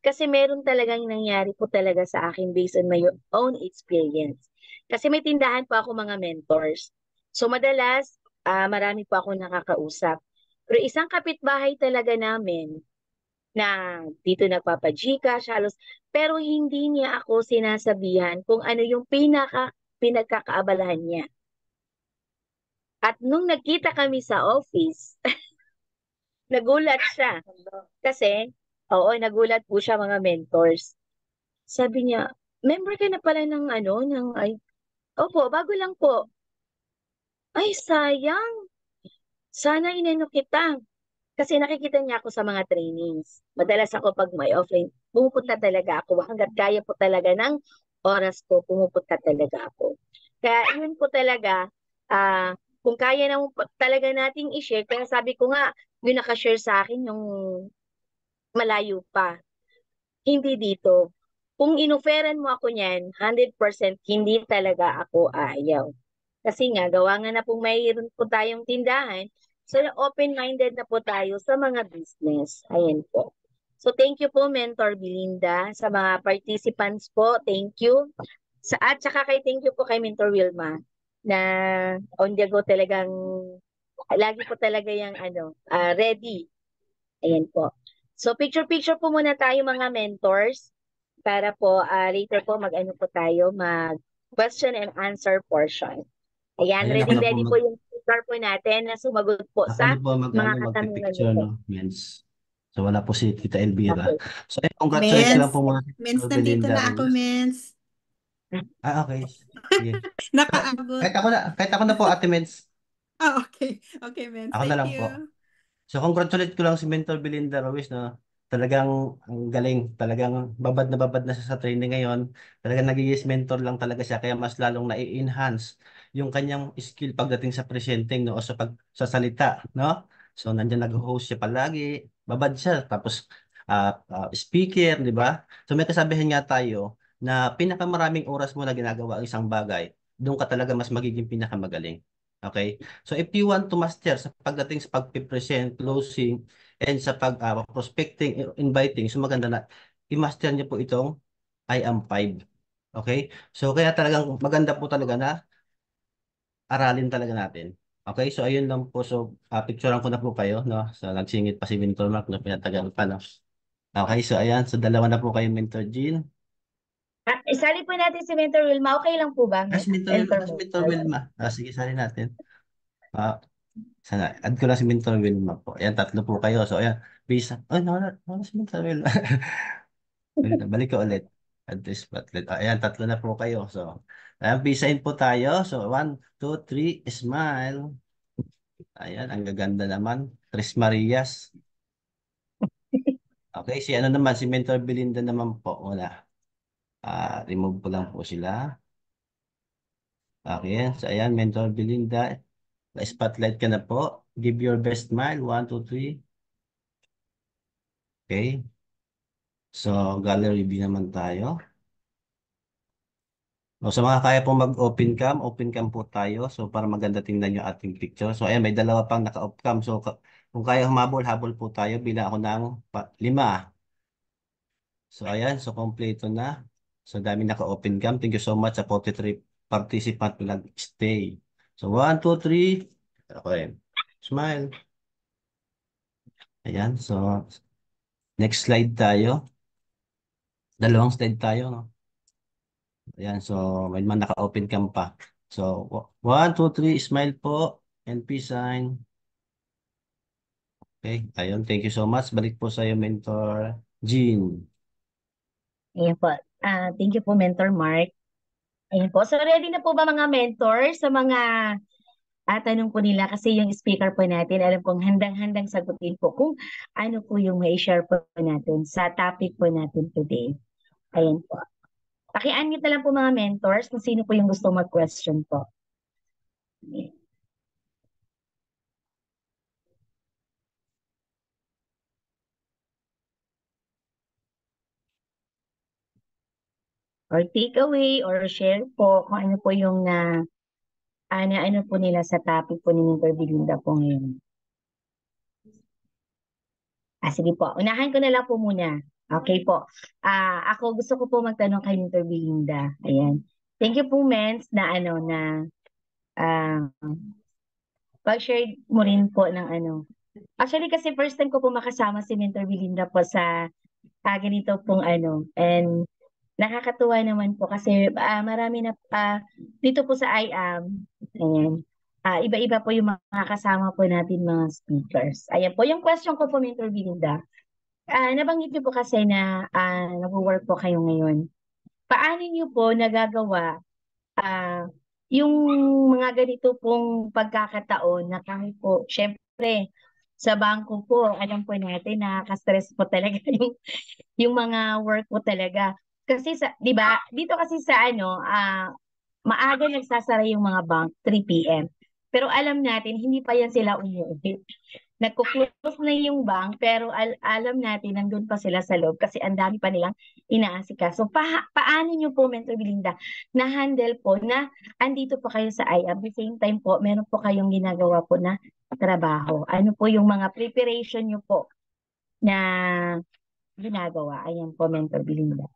Speaker 4: Kasi meron talagang nangyari po talaga sa akin based on my own experience. Kasi may tindahan po ako mga mentors. So madalas, marami po ako nakakausap. Pero isang kapitbahay talaga namin na dito nagpapa-Gcash halos, pero hindi niya ako sinasabihan kung ano yung pinagkakaabalahan niya. At nung nagkita kami sa office, nagulat siya. Kasi, nagulat po siya mga mentors. Sabi niya, member ka na pala opo, bago lang po. Ay, sayang. Sana inano kita. Kasi nakikita niya ako sa mga trainings. Madalas ako pag may offline, pumupunta talaga ako. Hanggat kaya po talaga ng oras ko, pumupunta talaga ako. Kaya yun po talaga, kung kaya na talaga nating i-share, kaya sabi ko nga, yung nakashare sa akin, yung malayo pa. Hindi dito. Kung inoferan mo ako niyan, 100% hindi talaga ako ayaw. Kasi nga, gawa nga na pong mayroon po tayong tindahan, so open-minded na po tayo sa mga business. Ayan po. So thank you po, Mentor Belinda, sa mga participants po. Thank you. At saka thank you po kay Mentor Wilma na on the go talagang lagi po talaga yung ready. Ayan po. So picture-picture po muna tayo mga mentors para po later po po tayo mag question and answer portion. Ayan,
Speaker 5: Ayun, ako na po
Speaker 4: ready po yung speaker po natin na sumagot po
Speaker 5: ako
Speaker 4: sa
Speaker 5: na po
Speaker 4: mga katanungan niyo
Speaker 5: magpipicture,
Speaker 4: po.
Speaker 5: no, Mens. So, wala po si Tita Elvira.
Speaker 4: Okay.
Speaker 5: So, ayun, congratulations
Speaker 6: Mens,
Speaker 5: lang po muna
Speaker 6: Mens,
Speaker 5: sa
Speaker 6: nandito
Speaker 5: Belinda
Speaker 6: na ako,
Speaker 5: Ruiz.
Speaker 6: Mens.
Speaker 5: Okay. Sige.
Speaker 6: Nakaabot.
Speaker 5: Kahit ako na po, Ate Mens.
Speaker 6: Okay. Okay, Mens.
Speaker 5: Ako na
Speaker 6: Thank
Speaker 5: lang
Speaker 6: you.
Speaker 5: po. So, congratulate ko lang si Mentor Belinda Ruiz, no? Talagang ang galing. Talagang babad na siya sa training ngayon. Talagang nagiging mentor lang talaga siya. Kaya mas lalong na-enhance yung kanyang skill pagdating sa presenting, no? O sa salita, no? So, nandiyan nag-host siya palagi. Babad siya. Tapos, speaker, di ba? So, may kasabihan nga tayo na pinakamaraming oras mo na ginagawa ang isang bagay, doon ka talaga mas magiging pinakamagaling. Okay? So if you want to master sa pagdating sa pag-present, closing, and sa prospecting, inviting, so maganda na i-master niyo po itong I am 5. Okay? So kaya talagang maganda po talaga na aralin talaga natin. Okay? So ayun lang po. So picturean ko na po kayo, no? So nagsingit pa si Mentor Mark na pinatagal pa, no? Okay, so ayan. So dalawa na po kayo, Mentor Jean.
Speaker 4: Isali po natin si Mentor Wilma. Okay lang po ba?
Speaker 5: Si Mentor Wilma. Sige, sali natin. Sana, add ko lang si Mentor Wilma po. Ayan, tatlo po kayo. So, ayan, visa. Oh, nawala si Mentor Wilma. Balik ko ulit. Add this spotlight. Ayan, tatlo na po kayo. So, ayan, visa in po tayo. So, 1, 2, 3, smile. Ayan, ang gaganda naman. Tres Marias. Okay, si ano naman, si Mentor Belinda naman po. Wala. Remove ko lang po sila. Okay, so ayan, Mentor Belinda. Spotlight ka na po. Give your best smile. 1, 2, 3. Okay. So, gallery view naman tayo. O, sa mga kaya pong open cam po tayo. So, para maganda tingnan yung ating picture. So, ayan, may dalawa pang naka-off cam. So, kung kaya humabol, habol po tayo. Bilang ako ng 5. So, ayan. So, kompleto na. So, dami naka-open cam. Thank you so much sa 43 participant na nag-stay. So, 1, 2, 3. Okay. Smile. Ayan. So, next slide tayo. Dalawang slide tayo, no? Ayan. So, may man naka-open cam pa. So, 1, 2, 3. Smile po. And peace sign. Okay. Ayun. Thank you so much. Balik po sa iyo, Mentor Jean.
Speaker 4: Ayan po. Thank you po, Mentor Mark. Ayan po. So, ready na po ba mga mentor sa mga tanong po nila? Kasi yung speaker po natin, alam kong handang-handang sagutin po kung ano po yung may-share po natin sa topic po natin today. Ayan po. Paki-unmute na lang po mga mentors kung sino po yung gusto mag-question po. Or take away or share po kung ano po yung ano po nila sa topic po ni Mentor Belinda po ngayon. Sige po. Unahan ko na lang po muna. Okay po. Ako gusto ko po magtanong kay Mentor Belinda. Ayan. Thank you po, Mens, na pag-share mo rin po ng Actually, kasi first time ko po makasama si Mentor Belinda po sa ganito pong and nakakatuwa naman po kasi marami na dito po sa IAM. Ayan. Iba-iba po yung mga kasama po natin mga speakers. Ayan po, yung question ko po, Mentor Belinda. Nabanggit niyo po kasi na nag-work po kayo ngayon. Paano niyo po nagagawa yung mga ganito pong pagkakataon na kahit po, syempre, sa bangko po, alam po natin nakaka-stress po talaga yung mga work po talaga. Kasi 'di ba? Dito kasi sa maaga nagsasara yung mga bank 3 PM. Pero alam natin hindi pa yan sila umuwi. Nagko-close na yung bank pero alam natin nandun pa sila sa loob kasi ang dami pa nilang inaasikaso. Paano niyo po, Mentor Belinda, na-handle po na andito po kayo sa IAB, the same time po meron po kayong ginagawa po na trabaho? Ano po yung mga preparation niyo po na ginagawa? Ayan po, Mentor Belinda.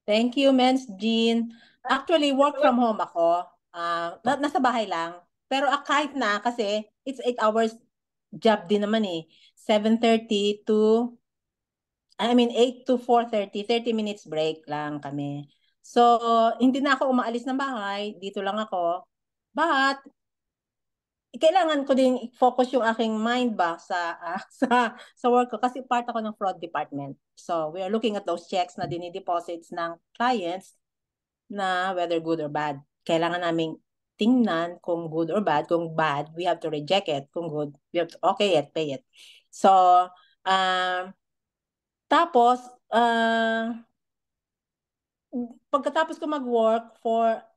Speaker 1: Thank you, Mens Jean. Actually, work from home ako. Nasa bahay lang. Pero kahit na kasi it's 8 hours job din naman eh. 7:30 to 8 to 4:30, 30 minutes break lang kami. So, hindi na ako umaalis ng bahay, dito lang ako. But kailangan ko din i-focus yung aking mind ba sa sa work ko kasi part ako ng fraud department. So, we are looking at those checks na dinideposits ng clients na whether good or bad. Kailangan naming tingnan kung good or bad. Kung bad, we have to reject it. Kung good, we have to okay it, pay it. So, tapos, pagkatapos ko mag-work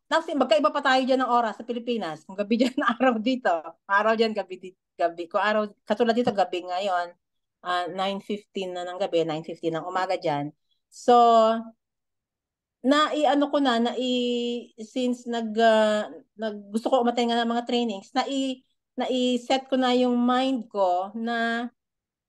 Speaker 1: kasi magkaiba pa tayo dyan ng oras sa Pilipinas. Kung gabi dyan, araw dito. Araw dyan, gabi. Kung araw, katulad dito, gabi ngayon, 9:15 na ng gabi, 9:15 ng umaga dyan. So, since gusto ko umattend nga ng mga trainings, na-set ko na yung mind ko na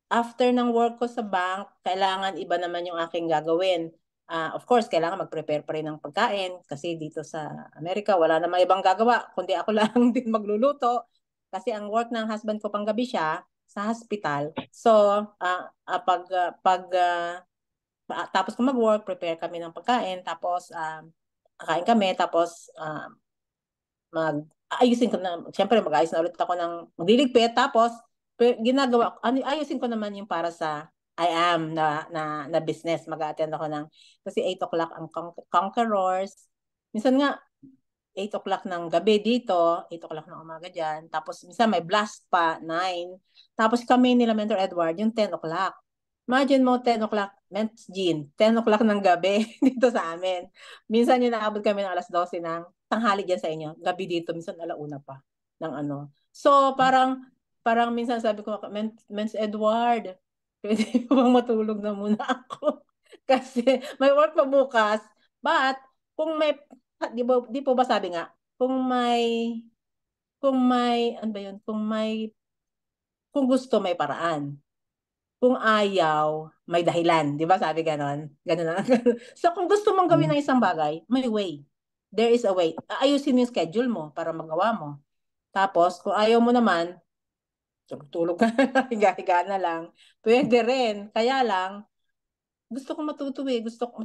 Speaker 1: after ng work ko sa bank, kailangan iba naman yung aking gagawin. Of course, kailangan mag-prepare pa rin ng pagkain kasi dito sa Amerika, wala namang ibang gagawa, kundi ako lang din magluluto. Kasi ang work ng husband ko panggabi siya sa hospital. So, tapos ko mag-work, prepare kami ng pagkain, tapos kakain kami, tapos ayusin ko na, siyempre mag-ayos na ulit ako ng magliligpit, tapos ayusin ko naman yung para sa I am na business. Mag-attend ako kasi 8 o'clock ang Conquerors. Minsan nga, 8 o'clock ng gabi dito, 8 o'clock ng umaga dyan. Tapos minsan may blast pa, 9. Tapos kami nila Mentor Edward, yung 10 o'clock. Imagine mo, 10 o'clock, Mens Jean, 10 o'clock ng gabi dito sa amin. Minsan yung naabot kami ng 12 ng tanghali dyan sa inyo. Gabi dito, minsan 1:00 pa ng ano. So, parang minsan sabi ko, Mens Edward, pwede bang matulog na muna ako? Kasi may work pa bukas. But, kung may, di po ba sabi nga, kung may, ano ba yun? Kung gusto, may paraan. Kung ayaw, may dahilan. Di ba sabi ganon? Ganon na. So kung gusto mong gawin ng isang bagay, may way. There is a way. Ayusin mo yung schedule mo para magawa mo. Tapos, kung ayaw mo naman, tulog ka na lang, higa-higa na lang. Pwede rin. Kaya lang, gusto ko matuto eh. Gusto ko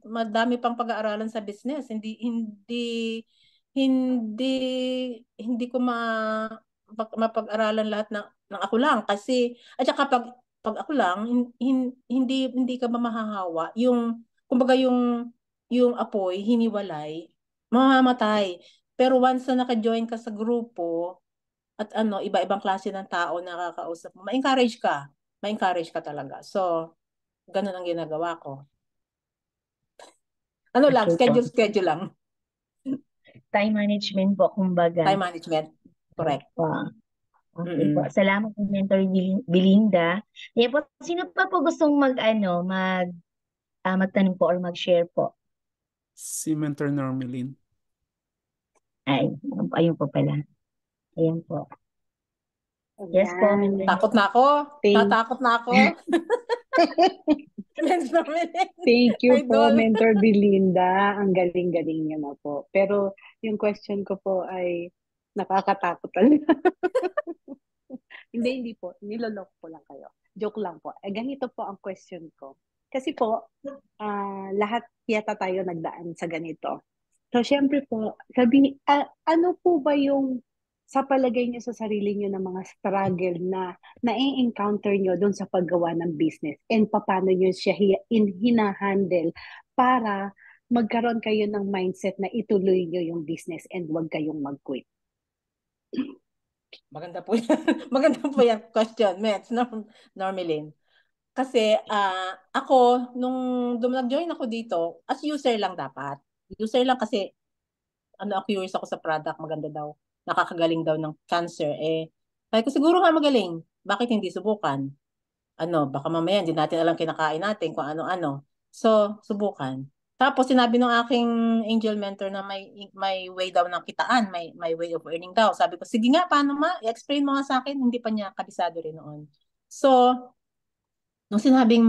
Speaker 1: madami pang pag-aaralan sa business. Hindi hindi ko mapag-aralan lahat ng ako lang kasi at saka pag ako lang hindi ka ba mahahawa yung kumbaga yung apoy hiniwalay mamamatay pero once na naka-join ka sa grupo at iba-ibang klase ng tao na nakakausap mo ma-encourage ka talaga so ganun ang ginagawa ko lang
Speaker 4: Okay po.
Speaker 1: schedule lang
Speaker 4: Time management po, kumbaga.
Speaker 1: time management correct
Speaker 4: Okay po. Salamat po, Mentor Belinda. Kaya po, sino pa po gustong magtanong po or mag-share po?
Speaker 2: Si Mentor Normelin.
Speaker 4: Ayun po pala. Ayan po. Yes po, Mentor.
Speaker 1: Takot na ako.
Speaker 7: Thank-
Speaker 1: Tatakot na ako.
Speaker 7: Thank you po,
Speaker 1: Idol.
Speaker 7: Mentor Belinda. Ang galing-galing niyo na po. Pero yung question ko po ay nakakatakot talaga. Hindi po. Niloloko po lang kayo. Joke lang po. Ganito po ang question ko. Kasi po, lahat yata tayo nagdaan sa ganito. So, syempre po, ano po ba yung sa palagay niyo sa sarili niyo ng mga struggle na na-encounter niyo doon sa paggawa ng business and paano niyo siya hinahandle para magkaroon kayo ng mindset na ituloy niyo yung business and huwag kayong mag-quit?
Speaker 1: Maganda po yan. Maganda po yan question, Mets, Normelin. Kasi ako, nung nag-join ako dito, as user lang dapat. User lang kasi curious ako sa product, maganda daw. Nakakagaling daw ng cancer. Sabi ko, siguro nga magaling. Bakit hindi subukan? Baka mamaya hindi natin alam kinakain natin kung ano-ano. So, subukan. Tapos sinabi ng aking angel mentor na may way daw ng kitaan, may way of earning daw. Sabi ko, sige nga, paano i-explain mo nga sa akin, hindi pa niya kabisado rin noon. So, nung sinabing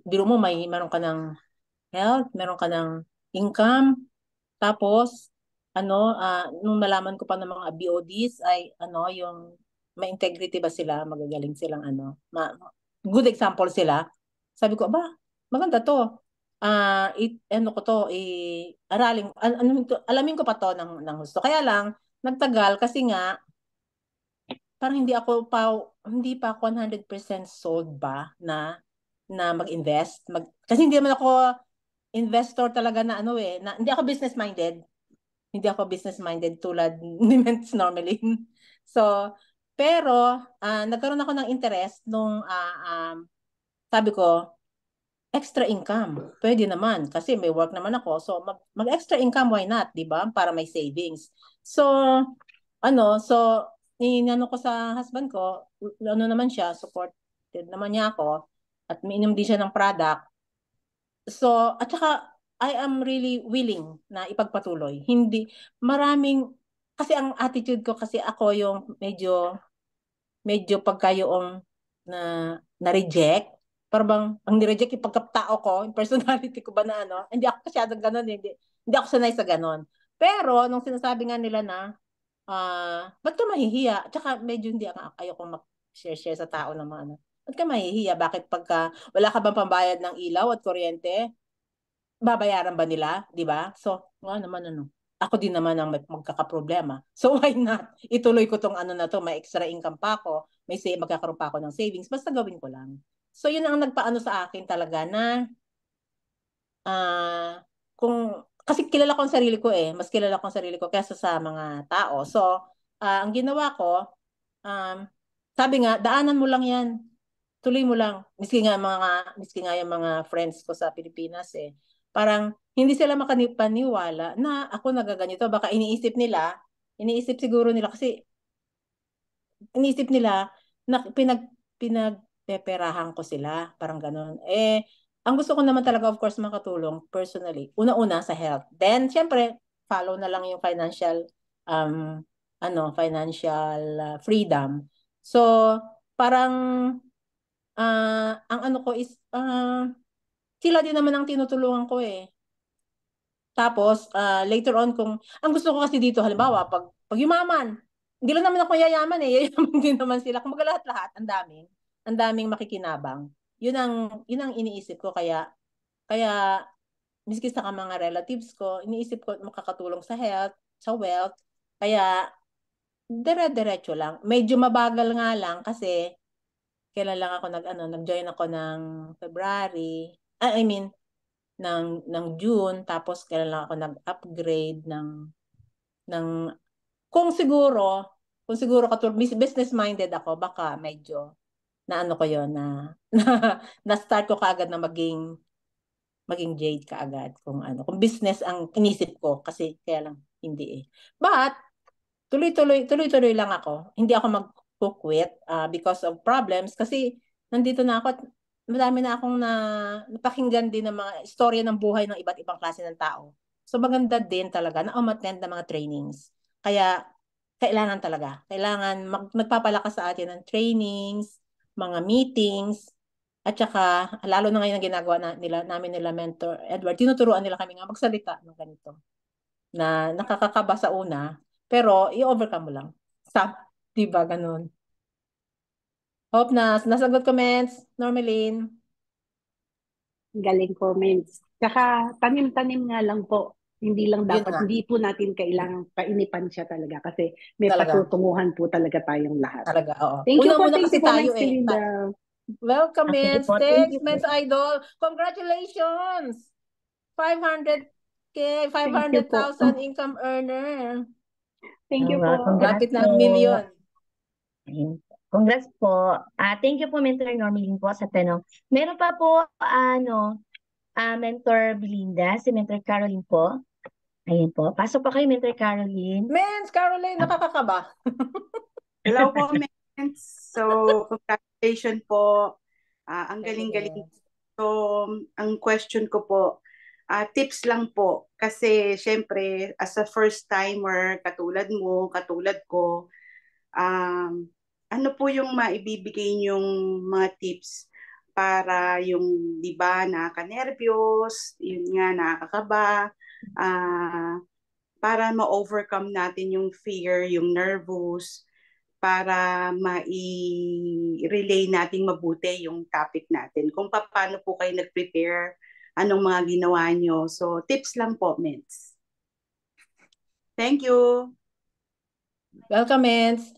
Speaker 1: biro mo, meron ka ng health, meron ka ng income, tapos, nung malaman ko pa ng mga BODs ay, yung may integrity ba sila, magagaling silang good example sila. Sabi ko, maganda to. Alamin ko pa to ng gusto. Kaya lang, nagtagal kasi nga, parang hindi pa ako 100% sold ba na mag-invest. Kasi hindi naman ako investor talaga na hindi ako business-minded. Hindi ako business-minded tulad ni Ments Normelin. So, pero, nagkaroon ako ng interest nung, sabi ko, extra income. Pwede naman kasi may work naman ako. So mag-extra income, why not, 'di ba? Para may savings. So inano ko sa husband ko, naman siya, supported naman niya ako at miinom din siya ng product. So at saka I am really willing na ipagpatuloy. Hindi kasi ang attitude ko kasi ako yung medyo pagka yung na-reject. Parang ang nireject yung pagkatao ko, yung personality ko ba na hindi ako masyadong ganun, hindi ako sanay sa ganun. Pero, nung sinasabi nga nila na, ba't ka mahihiya? Tsaka medyo hindi ayoko mag-share sa tao ng mga ba't ka mahihiya? Bakit pagka wala ka bang pambayad ng ilaw at kuryente, babayaran ba nila? Di ba? So, naman ako din naman ang magkakaproblema. So, why not? Ituloy ko tong na to, may extra income pa ako, magkakaroon pa ako ng savings, basta gawin ko lang. So, yun ang nagpaano sa akin talaga na kasi kilala ko ang sarili ko mas kilala ko ang sarili ko kaysa sa mga tao. So, ang ginawa ko, sabi nga, daanan mo lang yan. Tuloy mo lang. Miski nga yung mga friends ko sa Pilipinas parang hindi sila makapaniwala na ako nagaganito. Baka iniisip siguro nila kasi iniisip nila na pinagpeperahan ko sila. Parang ganun. Ang gusto ko naman talaga, of course, makatulong personally. Una-una sa health. Then, syempre, follow na lang yung financial financial freedom. So, parang ang ano ko is, sila din naman ang tinutulungan ko eh. Tapos, later on, ang gusto ko kasi dito, halimbawa, pag yumaman, hindi lang naman ako yayaman eh, yayaman din naman sila. Kumbaga lahat-lahat, ang daming makikinabang. Yun ang iniisip ko, kaya, miski sa mga relatives ko, iniisip ko makakatulong sa health, sa wealth, kaya, dire-diretso lang. Medyo mabagal nga lang kasi, kailan lang ako nag-join ako ng February, I mean, ng June, tapos kailan lang ako nag-upgrade ng kung siguro business minded ako, baka medyo na ano ko yon na start ko kaagad na maging Jade kaagad kung business ang inisip ko kasi kaya lang hindi eh. But tuloy-tuloy lang ako. Hindi ako mag-quit because of problems kasi nandito na ako at madami na akong napakinggan din ng mga istorya ng buhay ng iba't ibang klase ng tao. So maganda din talaga na umattend ng mga trainings. Kaya kailangan talaga. Kailangan nagpapalakas sa atin ng trainings, mga meetings, at saka lalo na ngayon ang ginagawa namin nila Mentor Edward, tinuturuan nila kami nga magsalita ng ganito na nakakakaba sa una, pero i-overcome mo lang. Di ba ganun? Hope na nasagot comments, Normaline.
Speaker 7: Galing comments. Tsaka tanim-tanim nga lang po. Hindi lang
Speaker 1: Yun
Speaker 7: dapat,
Speaker 1: nga,
Speaker 7: hindi po natin kailangang painipan siya talaga kasi may
Speaker 1: talaga.
Speaker 7: patutunguhan po talaga tayong lahat.
Speaker 1: Talaga, oo.
Speaker 7: Thank you po,
Speaker 1: Una-una
Speaker 7: thank
Speaker 1: kasi
Speaker 7: you po,
Speaker 1: tayo
Speaker 7: Miss
Speaker 1: eh.
Speaker 7: Linda.
Speaker 1: Welcome,
Speaker 4: Okay
Speaker 1: Mens.
Speaker 4: po, thank
Speaker 1: Thanks,
Speaker 4: you po.
Speaker 1: Mens Idol. Congratulations! 500K,
Speaker 7: Thank you po.
Speaker 1: 500,000 income earner.
Speaker 7: Thank you po.
Speaker 4: Congrats
Speaker 1: Lapit na ang
Speaker 4: po.
Speaker 1: million.
Speaker 4: Ayun. Congrats po. Thank you po, Mentor Normelin po sa tanong. Meron pa po, Mentor Belinda, si Mentor Caroline po. Ayun po. Pasok pa kayo, Mentor Caroline.
Speaker 1: Mens, Caroline, nakakakaba.
Speaker 6: Hello po, Mens. So, congratulations po. Ang galing-galing. So, ang question ko po, tips lang po. Kasi, syempre, as a first-timer, katulad mo, katulad ko, ano po yung maibibigay niyong mga tips para yung, di ba, nakaka-nervyos, yun nga, nakakaba, para ma-overcome natin yung fear, yung nervous, para ma-relay natin mabuti yung topic natin. Kung paano po kayo nag-prepare, anong mga ginawa nyo. So, tips lang po, Mens. Thank you.
Speaker 1: Welcome, Mens.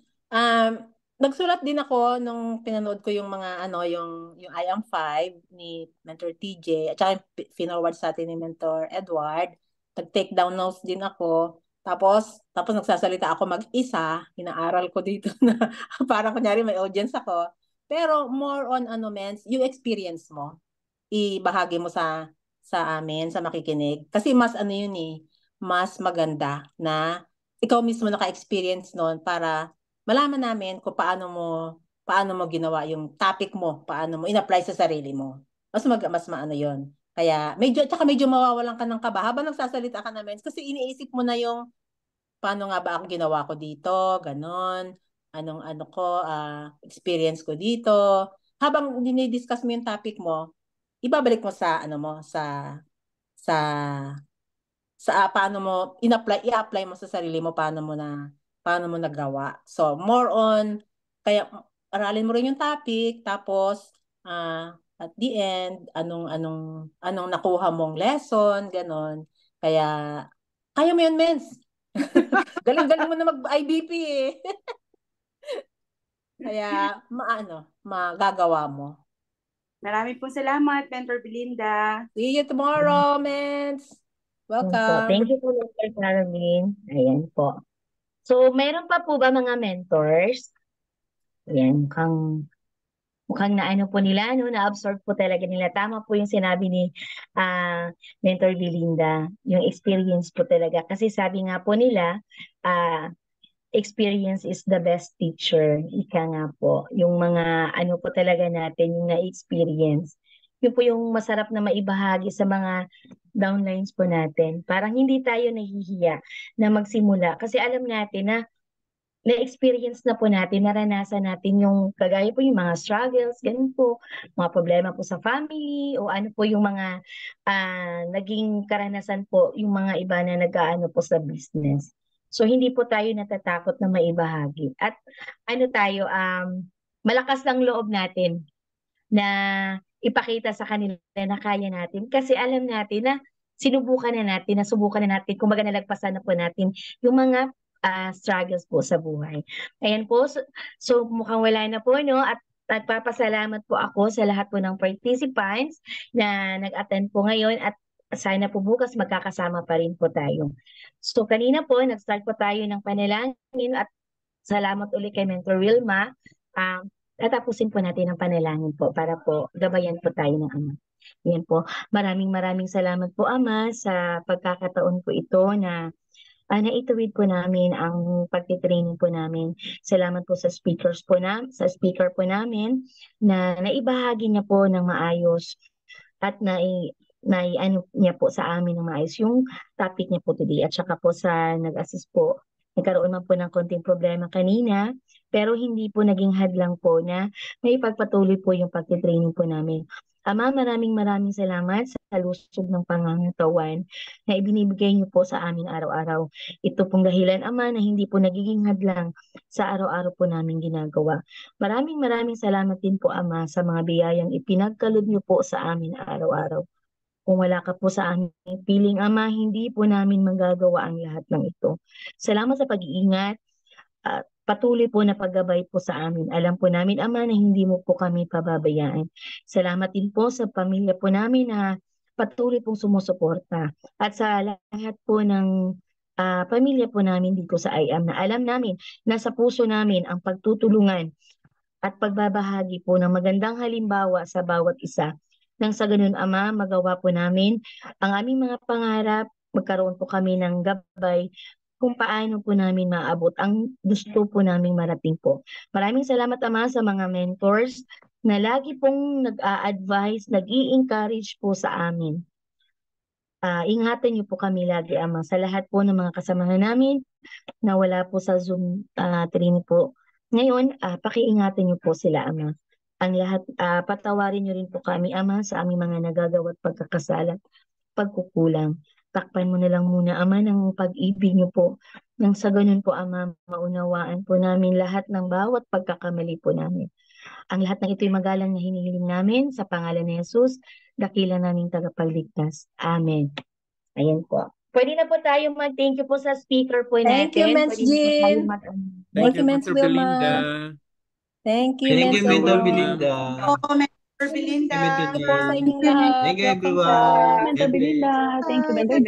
Speaker 1: Nagsulat din ako nung pinanood ko yung mga yung I Am 5 ni Mentor TJ at saka finorward sa atin ni Mentor Edward. Nag-take down notes din ako. Tapos nagsasalita ako mag-isa, inaaral ko dito na parang kunyari may audience ako. Pero more on Mens, yung experience mo, ibahagi mo sa amin, sa makikinig. Kasi mas yun eh, mas maganda na ikaw mismo naka-experience noon para malaman namin kung paano mo ginawa yung topic mo, paano mo in-apply sa sarili mo. Mas maano yon. Kaya medyo mawawalan ka ng kaba habang nagsasalita ka namin kasi iniisip mo na yung paano nga ba ako ginawa ko dito, ganon, experience ko dito. Habang dinidiscuss mo yung topic mo, ibabalik mo sa sa paano mo i-apply mo sa sarili mo, paano mo nagawa. So more on kaya aralin mo rin yung topic, tapos at the end anong nakuha mong lesson, ganon. Kaya mo yun, Mens. Galing-galing mo na mag-IBP eh. Kaya magagawa mo.
Speaker 6: Maraming po salamat, Mentor Belinda.
Speaker 1: See you tomorrow, Mens.
Speaker 4: Ayun po.
Speaker 1: Welcome.
Speaker 4: Thank you po, Mentor Caroline. Ayan po. So, meron pa po ba mga mentors? Ayan, mukhang na po nila, na-absorb po talaga nila. Tama po yung sinabi ni Mentor Belinda, yung experience po talaga. Kasi sabi nga po nila, experience is the best teacher. Ika nga po. Yung mga po talaga natin, yung na-experience. Yun po yung masarap na maibahagi sa mga downlines po natin. Parang hindi tayo nahihiya na magsimula. Kasi alam natin na na-experience na po natin, naranasan natin yung kagaya po yung mga struggles, ganun po, mga problema po sa family, o ano po yung mga naging karanasan po yung mga iba na nag-aano po sa business. So hindi po tayo natatakot na maibahagi. At ano tayo, malakas ng loob natin na ipakita sa kanila na kaya natin. Kasi alam natin na sinubukan na natin, nasubukan na natin, kumbaga nalagpasan na po natin yung mga struggles po sa buhay. Ayan po, so mukhang wala na po, no? At nagpapasalamat po ako sa lahat po ng participants na nag-attend po ngayon at sana po bukas magkakasama pa rin po tayo. So kanina po, nag-start po tayo ng panalangin at salamat ulit kay Mentor Wilma. Tatapusin po natin ang panalangin po para po gabayan po tayo ng Ama. Yan po. Maraming salamat po, Ama, sa pagkakataon po ito na naitawid po namin ang pagtitraining po namin. Salamat po sa speaker po namin na naibahagi niya po ng maayos at ano niya po sa amin ng maayos yung topic niya po today. At saka po sa nag-assist po, nagkaroon man po ng konting problema kanina, pero hindi po naging hadlang po na may pagpatuloy po yung pagtitraining po namin. Ama, maraming salamat sa lusog ng pangangatawan na ibinibigay niyo po sa amin araw-araw. Ito pong dahilan, Ama, na hindi po nagiging hadlang sa araw-araw po namin ginagawa. Maraming salamat din po, Ama, sa mga biyayang ipinagkaloob niyo po sa amin araw-araw. Kung wala ka po sa aming piling, Ama, hindi po namin magagawa ang lahat ng ito. Salamat sa pag-iingat at patuloy po na paggabay po sa amin. Alam po namin, Ama, na hindi mo po kami pababayaan. Salamat din po sa pamilya po namin na patuloy pong sumusuporta. At sa lahat po ng pamilya po namin dito sa IAM na alam namin na sa puso namin ang pagtutulungan at pagbabahagi po ng magandang halimbawa sa bawat isa. Nang sa ganun, Ama, magawa po namin ang aming mga pangarap, magkaroon po kami ng gabay kung paano po namin maabot ang gusto po naming marating po. Maraming salamat, Ama, sa mga mentors na lagi pong nag-a-advise, nag-i-encourage po sa amin. Ingatan niyo po kami lagi, Ama, sa lahat po ng mga kasamahan namin na wala po sa Zoom training po. Ngayon, pakiingatan niyo po sila, Ama. Ang lahat, patawarin niyo rin po kami, Ama, sa aming mga nagagawa at pagkakasala, pagkukulang. Takpan mo na lang muna, Ama, ng pag-ibig niyo po. Nang sa ganun po, Ama, maunawaan po namin lahat ng bawat pagkakamali po namin. Ang lahat ng ito'y magalang na hinihiling namin sa pangalan ni Jesus, dakila naming tagapagligtas. Amen. Ayan po. Pwede na po tayo mag-thank you po sa speaker po natin.
Speaker 1: Thank you, Mens Jean.
Speaker 2: Thank you,
Speaker 1: Mens
Speaker 2: Mentor
Speaker 1: Wilma.
Speaker 2: Belinda.
Speaker 1: Thank you,
Speaker 5: Thank you,
Speaker 1: Mentor
Speaker 5: Mentor
Speaker 1: Wilma.
Speaker 5: Belinda.
Speaker 6: Mentor Belinda.
Speaker 5: Thank you, Mentor
Speaker 1: Thank you po sa
Speaker 5: Jean.
Speaker 1: inyong lahat.
Speaker 5: Thank you,
Speaker 1: Welcome
Speaker 5: everyone.
Speaker 1: po.
Speaker 7: Mentor
Speaker 5: God bless.
Speaker 7: Belinda, thank you, Mentor G.